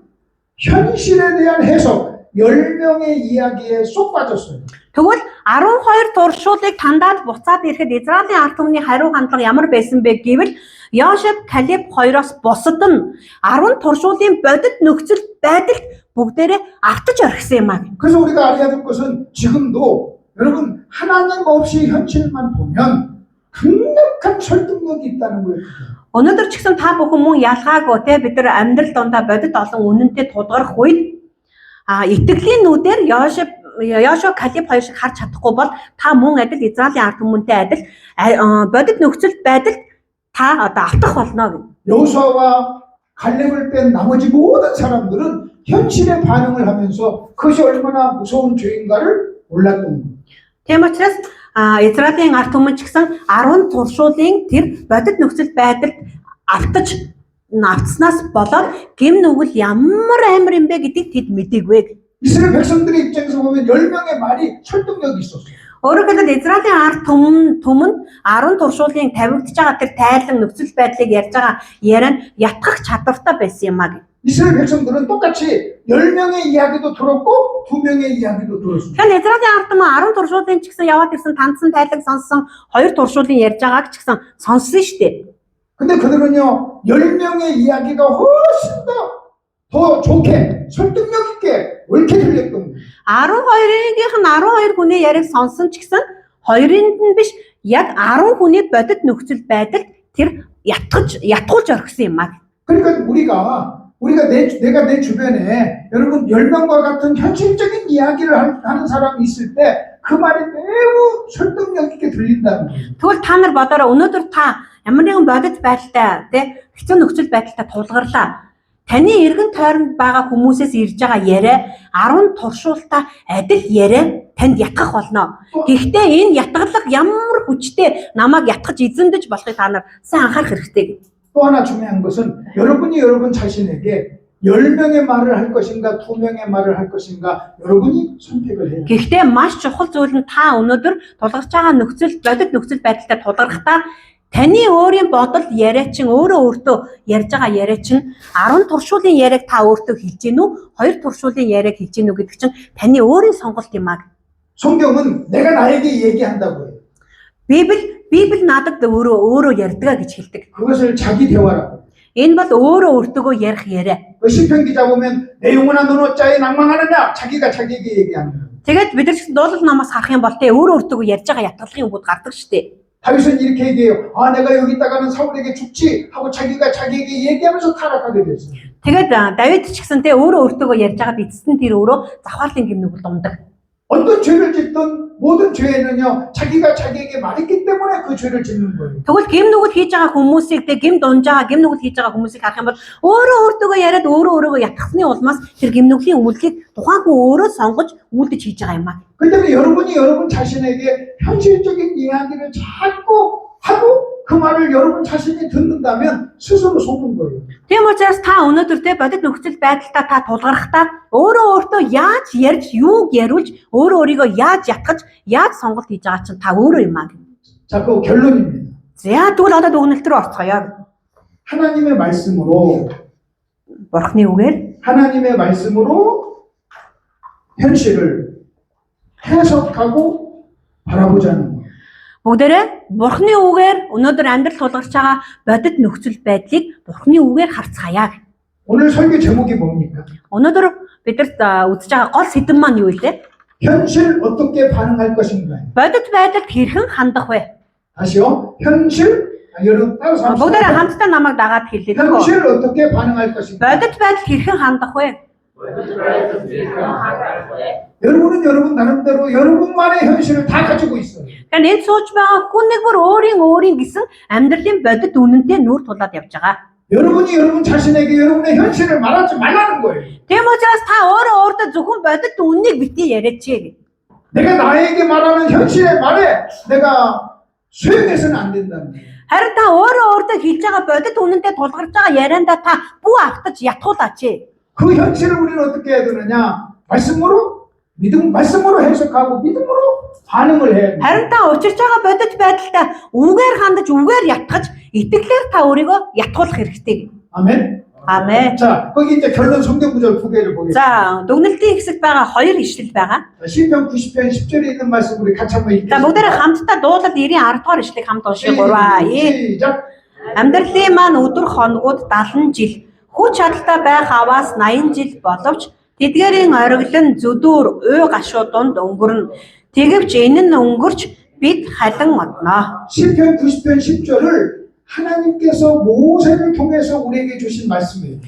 현실에 대한 해석, 10명의 이야기에 쏙 빠졌어요. Тэгвэл 12 туршуулыг тандаад буцаад ирэхэд Израилийн ард түмний хариу хандлага ямар байсан бэ гэвэл Йошуа, Калеб хоёроос бусад нь 10 туршуулын бодит нөхцөл байдалд бүгдээрээ автаж орхисон юм аа. 그래서 우리가 알아야 될 것은 지금도 여러분 하나님 없이 현실만 보면 강력한 설득력이 있다는 거예요. Өнөөдөр ч гэсэн та бүхэн мөн ялгаагүй те бид нар амьдрал дондаа бодит олон үнэнтэй тулгарх үед итгэлийн нүдээр Йошуа, Калеб хоёр шиг харж чадахгүй бол та мөн адил Израилийн ард түмэнтэй адил бодит нөхцөл байдалд та одоо автах болно гэнэ. 여호수아와 갈렙을 뺀 나머지 모든 사람들은 현실에 반응을 하면서 그것이 얼마나 무서운 죄인가를 몰랐던 거예요. Тийм учраас Израилийн ард түмэн ч гэсэн 10 туршуулын тэр бодит нөхцөл байдалд автснаас болоод гэм нүгэл ямар амар юм бэ гэдгийг тэд мэдээгүй. 이스라엘 백성들의 입장에서 보면 10명의 말이 설득력이 있었어요. Өөрөөр хэлбэл Израилийн ард түмэн 10 туршуулын тавигдж байгаа тэр тайлан нөхцөл байдлыг ярьж байгаа яриа нь ятгах чадвартай байсан юм аа. 이스라엘 백성들은 똑같이 10명의 이야기도 들었고 2명의 이야기도 들었습니다. Тэгэхээр Израилийн ард түмэн 10 туршуулын ч гэсэн яваад ирсэн тандсан тайлаг сонссон 2 туршуулын ярьж байгааг ч гэсэн сонссон шүү дээ. 근데 그들은요 10명의 이야기가 훨씬 더 좋게 설득력 있게 옳게 들렸던 거예요. 12-ийнх нь 12 хүний яриаг сонсон ч гэсэн хоёрын нь биш яг 10 хүний бодит нөхцөл байдалд тэр ятгуулж орхисон юм аа. 그러니까 내가 내 주변에 여러분 10명과 같은 현실적인 이야기를 하는 사람이 있을 때 그 말이 매우 설득력 있게 들린다는 거예요. Тэгвэл та нар бодороо өнөөдөр та ямар нэгэн бодит байдалтай тий хэцүү нөхцөл байдалтай тулгарлаа. Таны эргэн тойронд байгаа хүмүүсээс ирж байгаа яриа 10 туршуултаа адил яриа танд ятгах болно. Гэхдээ энэ ятгалаг ямар хүчтэй намайг ятгах эзэмдэж болохыг та нар сайн анхаарах хэрэгтэй. 또 하나 중요한 것은 여러분이 여러분 자신에게 10명의 말을 할 것인가 2명의 말을 할 것인가 여러분이 선택을 해요. Гэхдээ маш чухал зүйл нь та өнөөдөр тулгарч байгаа бодит нөхцөл байдалтай тулгархдаа таны өөрийн бодол яриа чинь өөртөө ярьж байгаа яриа чинь 10 туршуулын яриаг та өөртөө хэлж гин үү 2 туршуулын яриаг хэлж гин үү гэдэг чинь таны өөрийн сонголт юм аа. 성경은 내가 나에게 얘기한다고 해요. Библи надад өөрөө ярьдгаа гэж хэлдэг. 그것을 자기 대화라고. Энэ бол өөртөө ярих яриа. 그 시편 기자 보면 내 영혼아 너는 어찌하여 낭망하느냐 자기가 자기에게 얘기하는 거예요. Тэгээд бид нар ч дуулал намаас харах юм бол тэ өөртөө ярьж байгаа ятгалын үгүүд гардаг шүү дээ. 다윗은 이렇게 얘기해요. 아 내가 여기 있다가는 사울에게 죽지 하고 자기가 자기에게 얘기하면서 타락하게 됐어요. Тэгээд Давид ч гэсэн тэ өөртөө ярьж байгаад эцэст нь тэр өөрөө завхаарлын гимнүгэл думдаг. 어떤 죄를 짓든 모든 죄는요 자기가 자기에게 말했기 때문에 그 죄를 짓는 거예요. Тэгвэл гимнүгэл хийж байгаа хүмүүсийг тэ гим дунж байгаа гимнүгэл хийж байгаа хүмүүсийг харах юм бол өөртөө яриад өөрөөгөө ятгахны улмаас тэр гимнүглийн үйлдэлийг тухайн хүн өөрөө сонгож үйлдэж хийж байгаа юм аа. 그런데 여러분이 여러분 자신에게 현실적인 이야기를 자꾸 하고 그 말을 여러분 자신이 듣는다면 스스로 속는 거예요. Тийм учраас та өнөөдөр тэ бодит нөхцөл байдалтай та тулгархдаа өөртөө яаж ярьж, юуг яриулж, өөрийгөө яаж ятгах, яаж сонголт хийж байгаа чинь та өөрөө юм аа. 자, 그 결론입니다. За тэгвэл одоо дүгнэлт рүү орцгоё. 하나님의 말씀으로 Бурхны үгээр 하나님의 말씀으로 현실을 해석하고 바라보자는 거예요. бүгдээрээ Бурхны үгээр өнөөдөр амьдрал тулгарч байгаа бодит нөхцөл байдлыг Бурхны үгээр харцгаая. 오늘 설교 제목이 뭡니까? Өнөөдөр бид нар үзэж байгаа гол сэдэв маань юу вэ? 현실 어떻게 반응할 것인가? Бодит байдалд хэрхэн хандах вэ? 다시요. 현실 여러분 따라서 Бүгдээрээ хамтдаа намайг дагаад хэлээ. 현실 어떻게 반응할 것인가? Бодит байдалд хэрхэн хандах вэ? 여러분은 여러분 나름대로 여러분만의 현실을 다 가지고 있어요. Тэгэхээр энд сууж байгаа хүн нэг бүр өөрийн гэсэн амьдралын бодит үнэнтэй нүүр тулаад явж байгаа. 여러분이 여러분 자신에게 여러분의 현실을 말하지 말라는 거예요. Тийм учраас та өөрөөдөө зөвхөн бодит үннийг битгий яриач. 내가 나에게 말하는 현실의 말에 내가 수용해서는 안 된다는 거예요. Харин та өөрөөдөө хэлж байгаа бодит үнэнтэй тулгарч байгаа яриандаа та бүү автаж ятгуулаач. 그 현실을 우리는 어떻게 해야 되느냐? 말씀으로 해석하고 믿음으로 반응을 해야 돼요. Харин та учирч байгаа бодит байдалтай үгээр хандаж үгээр ятгаж итгэлээр та өөрийгөө ятгуулах хэрэгтэй. 아멘. 아멘. 자, 거기 이제 결론 성경 구절 두 개를 보겠습니다. За, дүгнэлтийн хэсэгт байгаа хоёр ишлэл байгаа. 시편 90편 10절에 있는 말씀 우리 같이 한번 За, бүгдээрээ 읽겠습니다. хамтдаа дуулал 90 10 дугаар ишлэгийг хамт уншия 3. 시작. Амьдралын маань өдөр хоногуд 70 жил, хүч чадалтай байх аваас 80 жил боловч тэдгээрийн ориглон зүдүүр уй гашуу дунд өнгөрнө. Тэгэвч энэ нь өнгөрч бид халин одно. 시편 90편 10절을 하나님께서 모세를 통해서 우리에게 주신 말씀이에요.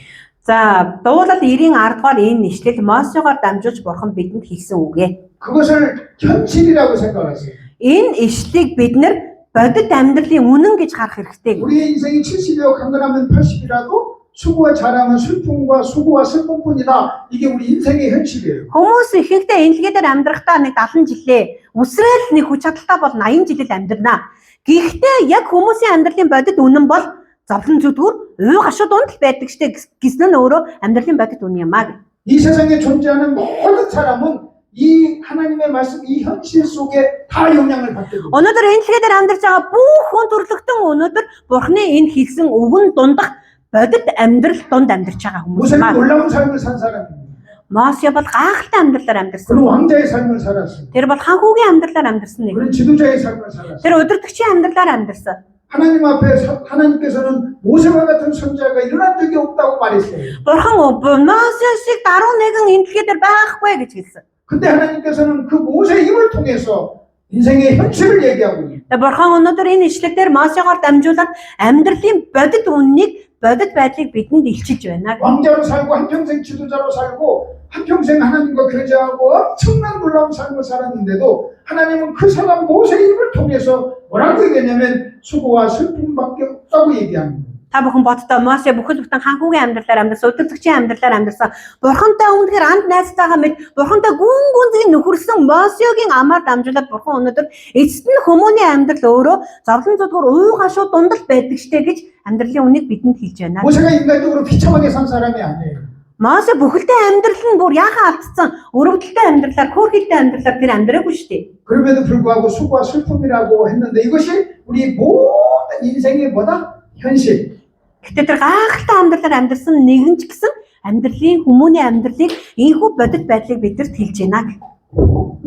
За, дуулал 90 10 дугаар энэ ишлэл Мосеогоор дамжуулж бурхан бидэнд хэлсэн үг ээ. 그것을 현실이라고 생각하세요. Энэ ишлэлийг бид нар бодит амьдралын үнэн гэж харах хэрэгтэй. 우리의 인생이 70이요 강건하면 80이라도 수고와 잘하면 슬픔과 수고와 슬픔뿐이다. 이게 우리 인생의 현실이에요. Хүмүүс ихэнхдээ энэлгээдээр амьдрахтаа нэг 70 жилээ, үсрээл нэг хүч чадалтай бол 80 жилд амьдрнаа. Гэхдээ яг хүмүүсийн амьдралын бодит үнэн бол зовлон зүдгүүр уй гашуу дунд л байдаг штэ гэсэн нь өөрөө амьдралын бодит үнэн юм аа. 이 세상에 존재하는 모든 사람은 이 하나님의 말씀, 이 현실 속에 다 영향을 받게 됩니다. Өнөөдөр энэлгээдээр амьдарч байгаа бүх хүн төрлөختөн өнөөдөр Бурхны энэ хэлсэн үгэн дундах бодит амьдрал дунд амьдарч байгаа хүмүүс 모세는 маа. 놀라운 삶을 산 사람입니다. Мосе бол гайхалтай амьдралаар амьдарсан. 그는 왕자의 삶을 살았어요. Тэр бол хан хүүгийн амьдралаар амьдарсан нэг. 그는 지도자의 삶을 살았어요. Тэр удирдагчийн амьдралаар амьдарсан. 하나님 앞에 하나님께서는 모세와 같은 선지자가 일어난 적이 없다고 말했어요. Бурхан Мосе шиг даруй нэгэн энэлгээдээр байхгүй гэж хэлсэн. 근데 하나님께서는 그 모세의 힘을 통해서 인생의 현실을 얘기하고 있어요. Бурхан өнөөдөр энэ ишлэлээр Мосеогоор дамжуулаад амьдралын бодит үннийг, бодит байдлыг бидэнд илчилж байна. 왕자로 살고 한평생 지도자로 살고 한평생 하나님과 교제하고 엄청난 놀라운 삶을 살았는데도 하나님은 그 사람 모세의 힘을 통해서 뭐라고 얘기했냐면 수고와 슬픔밖에 없다고 얘기합니다. Та бүхэн боддоо Мосе бүхэл бүтэн хан хүүгийн амьдралаар амьдарсан, удирдагчийн амьдралаар амьдарсан. Бурхантай өмнөхөр анд найзтайгаа мэд Бурхантай гүн гүнзгий нөхөрсөн Мосегийн амаар дамжуулаад Бурхан өнөөдөр эцэст нь хүмүүний амьдрал өөрөө зовлон зүдгүүр уй гашуу дундал байдаг штэ гэж амьдралын үнийг бидэнд хэлж байна. 모세가 인간적으로 비참하게 산 사람이 아니에요. Мосе бүхэлдээ амьдрал нь бүр яхаа алдсан, өрөвдөлтэй амьдралаар, хөөрхөлтэй амьдралаар тэр амьдраагүй штэ. 그럼에도 불구하고 수고와 슬픔이라고 했는데 이것이 우리 모든 인생의 뭐다? 현실. Гэтэ тэр гайхалтай амьдралаар амьдарсан нэгэн ч гэсэн амьдралын хүмүүний амьдралыг ийхүү бодит байдлыг бидэрт хэлж байна.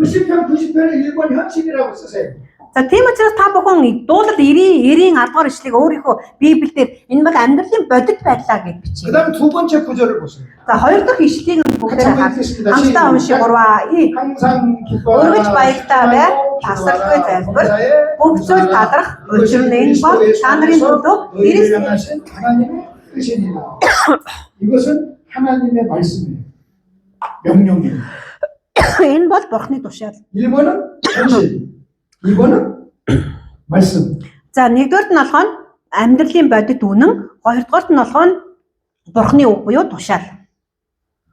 시편 90편을 1번 현실이라고 쓰세요. За тийм учраас та бүхэн дуулал 90 10 дугаар ишлэгийг өөрийнхөө Библиэлд энэ бол амьдралын бодит байдлаа гэж бичиж. 그다음 두 번째 구절을 보세요. За хоёр дахь ишлэгийг бүгдээ хамтдаа уншия 3. 항상 Өргөж баяртай бай, тасралгүй залбир, бүх зүйл таларх, өчмөн бол та нарын төлөө Христосийн 하나님의 뜻입니다. 이것은 하나님의 말씀이에요. 명령이에요. Энэ бол Бурхны тушаал. 1번은 현실, 2번은 말씀. За нэгдүгээрт нь болохоор амьдралын бодит үнэн, хоёрдугаарт нь болохоор Бурхны үг буюу тушаал.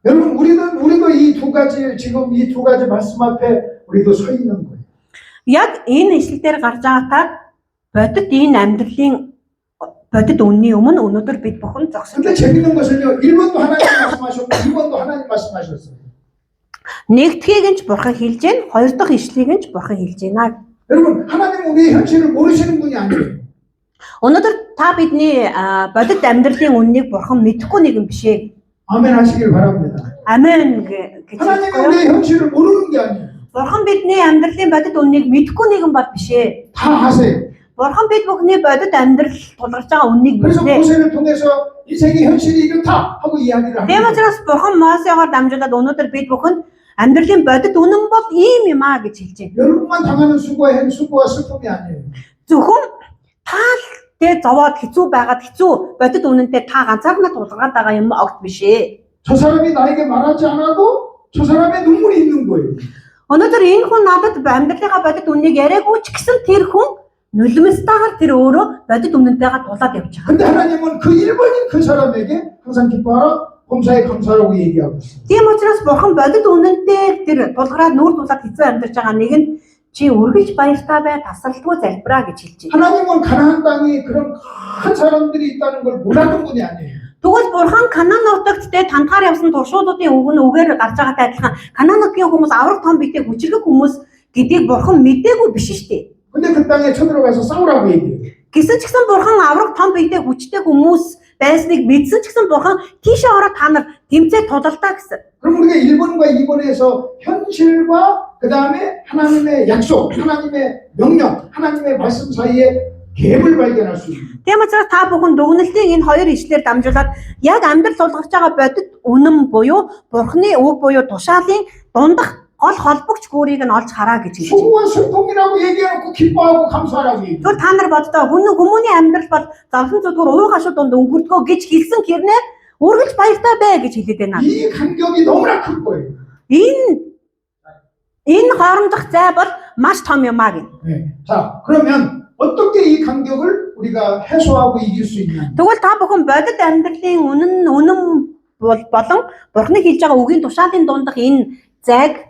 여러분 우리도 이 두 가지 지금 이 두 가지 말씀 앞에 우리도 서 있는 거예요. Яг энэ ишлэл дээр гарч байгаа бодит энэ амьдралын бодит үнний өмнө өнөөдөр бид бүхэн зогсож 근데 байна. 재밌는 것은요. 1번도 하나님 말씀하셨고 2번도 하나님 말씀하셨어요. Нэгдхийг нь ч Бурхан хэлж гэн, хоёр дахь ишлэгийг нь ч Бурхан хэлж байна. 여러분 하나님은 우리의 현실을 모르시는 분이 아니에요. Өнөөдөр та бидний бодит амьдралын үннийг бурхан мэдэхгүй нэг юм биш ээ. 아멘 하시길 바랍니다. Амен гэж. 하나님은 우리의 현실을 모르는 게 아니에요. Бурхан бидний амьдралын бодит үннийг мэдэхгүй нэгэн бол биш ээ. 다 아세요. Бурхан бид бүхний бодит амьдрал тулгарч байгаа үннийг 그래서 мэднэ. 모세를 통해서 인생의 현실이 이렇다 하고 이야기를 Тийм 합니다. учраас бурхан Мосеогоор дамжуулаад өнөөдөр бид бүхэнд амьдралын бодит үнэн бол ийм юм аа гэж хэлж байна. 여러분만 당하는 수고와 슬픔이 아니에요. Зөвхөн та л зовоод хэцүү байгаад хэцүү бодит үнэнтэй та ганцаараа тулгараад байгаа юм огт биш ээ. 저 사람이 나에게 말하지 않아도 저 사람의 눈물이 있는 거예요. Өнөөдөр энэ хүн надад амьдралынхаа бодит үннийг яриаггүй ч гэсэн тэр хүн нулимстайгаар тэр өөрөө бодит үнэнтэйгээ тулаад явж байгаа. 근데 하나님은 그 일본인 그 사람에게 항상 기뻐하라, 범사에 감사라고 얘기하고 있어요. Тийм учраас бурхан бодит үнэнтэй тэр тулгараад нүүр тулаад хэцүү амьдарч байгаа нэг нь чи үргэлж баяртай бай, тасралтгүй залбираа гэж хэлж байна. 하나님은 가나안 땅에 그런 큰 사람들이 있다는 걸 몰랐던 분이 아니에요. Тэгвэл бурхан Канаан нутагт тантгаар явсан туршуудуудын үгээр гарч байгаатай адилхан Канаан нутгийн хүмүүс авраг том биетэй хүчрэг хүмүүс гэдгийг бурхан мэдээгүй биш шүү дээ. 근데 그 땅에 쳐들어가서 싸우라고 얘기해요. Гэсэн ч гэсэн бурхан авраг том биетэй хүчтэй хүмүүс байсныг мэдсэн ч гэсэн бурхан тийшээ ороод та нар тэмцээ тулалдаа гэсэн. 그럼 우리가 1번과 2번에서 현실과 그 다음에 하나님의 약속, 하나님의 명령, 하나님의 말씀 사이에 갭을 발견할 수 있는. Тийм учраас та бүхэн дүгнэлтийн энэ хоёр ишлэлээр дамжуулаад яг амьдрал тулгарч байгаа бодит үнэн буюу бурханы үг буюу тушаалын дундах гол холбогч гүүрийг нь олж хараа гэж хэлж байна. 수고와 슬픔이라고 얘기해놓고 기뻐하고 감사하라고 얘기해요. Тэгвэл та нар боддоо хүмүүний амьдрал бол зовлон зүдгэр уу гашуу дунд өнгөрдгөө гэж хэлсэн хэрнээ үргэлж баяртай бай гэж хэлээд байна. 이 간격이 너무나 큰 거예요. Энэ хоорондох зай бол маш том юм аа гэнэ. 네. 자, 그러면 어떻게 이 간격을 우리가 해소하고 이길 수 있냐? Тэгвэл та бүхэн бодит амьдралын үнэн болон бурхны хэлж байгаа үгийн тушаалын дундах энэ зайг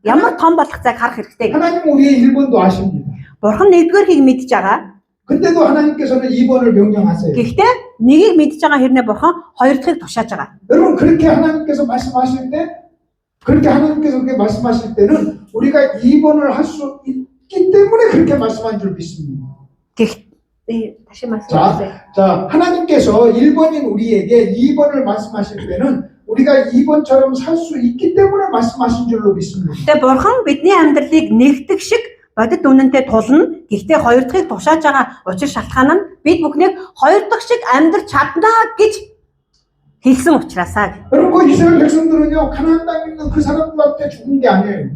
ямар том болох зайг харах хэрэгтэй. 하나님은 우리의 1번도 아십니다. Бурхан нэгдүгээрхийг мэдж байгаа. 근데도 하나님께서는 2번을 명령하세요. Гэхдээ нэгийг мэдж байгаа хэрнээ бурхан хоёр дахьыг тушааж байгаа. 여러분 그렇게 하나님께서 말씀하실 때 그렇게 하나님께서 그렇게 말씀하실 때는 우리가 2번을 할 수 있기 때문에 그렇게 말씀한 줄 믿습니다. 다시 말씀하세요. 자, 하나님께서 1번인 우리에게 2번을 말씀하실 때는 우리가 2번처럼 살 수 있기 때문에 말씀하신 줄로 믿습니다. Тэгээ бурхан бидний амьдралыг нэгдэг шиг бодит үнэнтэй тулна. Гэхдээ хоёр дахьыг тушааж байгаа учир шалтгаан нь бид бүхнийг хоёр дахь шиг амьдрч чадна гэж хэлсэн учраас. 여러분 그 이스라엘 백성들은요 가나안 땅에 있는 그 사람들한테 죽은 게 아니에요.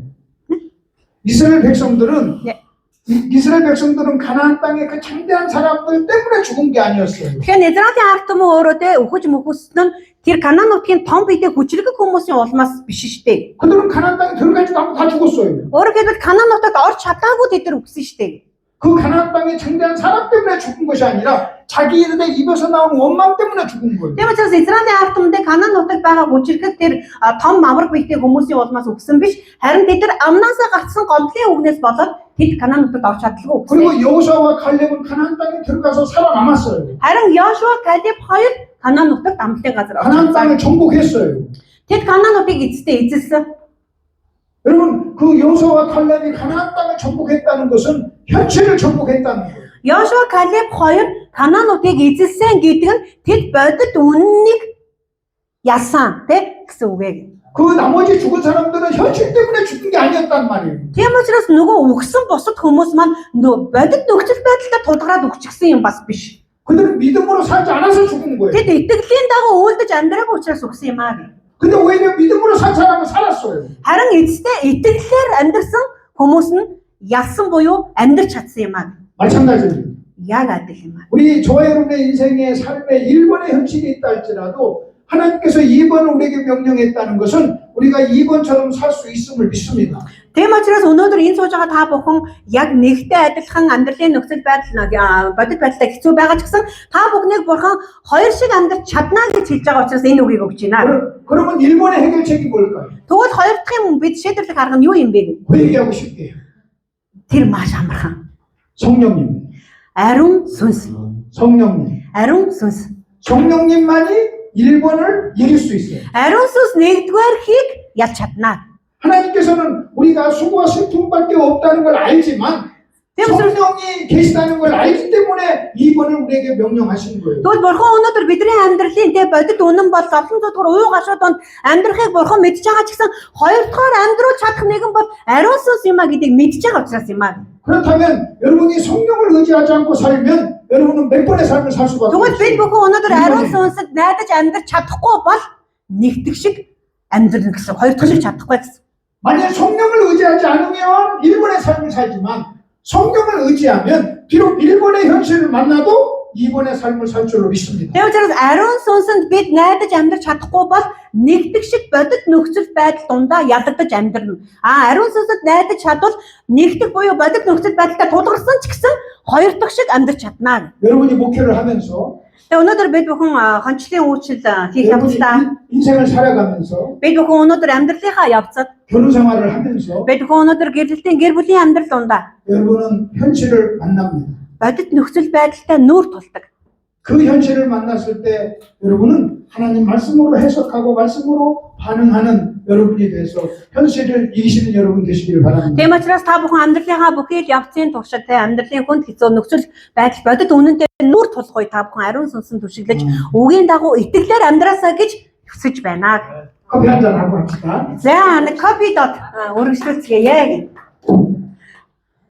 이스라엘 백성들은 네. 이스라엘 백성들은 가나안 땅의 그 창대한 사람들 때문에 죽은 게 아니었어요. Тэгэхээр Израилийн ард түмэн өөрөө өгөж мөхөссөн нь тэр Канаан нутгийн том биетэй хүчрэг хүмүүсийн улмаас биш шүү дээ. 그들은 가나안 땅에 들어가지도 않고 다 죽었어요. Өөрөөр хэлбэл Канаан нутагт орж чадаагүй тэд нар үгсэн шүү дээ. 그 가나안 땅의 창대한 사람 때문에 죽은 것이 아니라 자기들의 입에서 나온 원망 때문에 죽은 거예요. Тийм учраас Израилийн ард түмэндээ Канаан нутагт байгаа хүчрэг тэр том амраг биетэй хүмүүсийн улмаас үгсэн биш. Харин тэд нар амнаасаа гарцсан гомдлын үгнээс болоод тэд Канаан нутагт орж чадлагүй үгсэн. 그리고 여호수아와 칼렙은 가나안 땅에 들어가서 살아남았어요. Харин Йошуа, Калеб хоёр Канаан нутагт амтлын газар 가나안 очсон. 땅을 정복했어요. Тэд Канаан нутгийг эцэстээ эзэлсэн. 여러분 그 여호수아와 칼렙이 가나안 땅을 정복했다는 것은 현실을 정복했다는 거예요. Йошуа, Калеб хоёр Канаан нутгийг эзэлсэн гэдэг нь тэд бодит үннийг ялсан гэсэн үг ээ. 그 나머지 죽은 사람들은 현실 때문에 죽은 게 아니었단 말이에요. Тийм учраас нөгөө үгсэн бусад хүмүүс маань бодит нөхцөл байдлаар тулгараад өгчихсэн юм бас биш. 그들은 믿음으로 살지 않아서 죽은 거예요. Тэд итгэлийн дагуу үйлдэж амьдраагүй учраас өгсөн юм аа. 근데 오히려 믿음으로 산 사람은 살았어요. Харин эцэстээ итгэлээр амьдрсан хүмүүс нь ялсан буюу амьдрч чадсан юм аа. 마찬가지입니다. Яг адил юм аа. 우리 저와 여러분의 인생의 삶에 1번의 현실이 있다 할지라도 하나님께서 2번을 우리에게 명령했다는 것은 우리가 2번처럼 살 수 있음을 믿습니다. Тийм учраас өнөөдөр энэ сууж байгаа та бүхэн яг нэгтэй адилхан амьдралын нөхцөл байдал бодит байдлаа хэцүү байгаа ч гэсэн та бүхнийг бурхан хоёр шиг амьдрч чадна гэж хэлж байгаа учраас энэ үгийг өгч байна. 그러면 1번의 해결책이 뭘까요? Тэгвэл хоёр дахь бид шийдвэрлэх арга нь юу юм бэ? 그 얘기하고 싶게요. Тэр маш амархан. 성령님. Ариун сүнс. 성령님. Ариун сүнс. 성령님만이 1번을 이길 수 있어요. Ариун сүнс нэгдүгээрхийг ялж чадна. 하나님께서는 우리가 수고와 슬픔밖에 없다는 걸 알지만 성령이 계시다는 걸 알기 때문에 2번을 우리에게 명령하신 거예요. Тэгвэл бурхан өнөөдөр бидний амьдралын тэ бодит үнэн бол зовлон зүдгэр уу гашууд донд амьдрахыг бурхан мэдж байгаа ч гэсэн хоёр дахь амьдруулж чадах нэгэн бол ариун сүнс юм а гэдгийг мэдж байгаа учраас юм а. 그렇다면 여러분이 성령을 의지하지 않고 살면 여러분은 몇 번의 삶을 살 수밖에 Тэгвэл бид 없어요. бүхэн өнөөдөр ариун сүнсэд найдаж амьдрах чадахгүй бол нэгдэх шиг амьдрах гэсэн. Хоёр дахь шиг чадахгүй гэсэн. 만약 성령을 의지하지 않으면 1번의 삶을 살지만 성령을 의지하면 비록 1번의 현실을 만나도 2번의 삶을 살 줄로 믿습니다. Тэгээ учраас ариун сүнсэнд бид найдаж амьдрах чадахгүй бол нэгдэх шиг бодит нөхцөл байдал дундаа ялагдаж амьдрна. Ариун сүнсэд найдаж чадвал нэгдэх буюу бодит нөхцөл байдалтай тулгарсан ч гэсэн хоёр дахь шиг амьдрах чадна. 여러분이 목회를 하면서 Тэгээ өнөөдөр бид бүхэн хончлын үйлчлэл хийх 여러분이 явцдаа 인생을 살아가면서 бид бүхэн өнөөдөр амьдралынхаа явцад 결혼 생활을 하면서 бид бүхэн өнөөдөр гэр бүлийн амьдрал дундаа 여러분은 현실을 만납니다. бодит нөхцөл байдалтай нүүр тулдаг. 그 현실을 만났을 때 여러분은 하나님 말씀으로 해석하고 말씀으로 반응하는 여러분이 돼서 현실을 이기시는 여러분 되시기를 바랍니다. Тийм учраас та бүхэн амьдралынхаа бүхий л явцын туршид тэ амьдралын хүнд хэцүү нөхцөл байдал бодит үнэнтэй нүүр тулах үе та бүхэн ариун сүнсэн түшиглэж үгийн дагуу итгэлээр амьдраасаа гэж хүсэж байна. 커피 한잔 하고 합시다. За нэг кофе дот өргөжлүүлцгээе.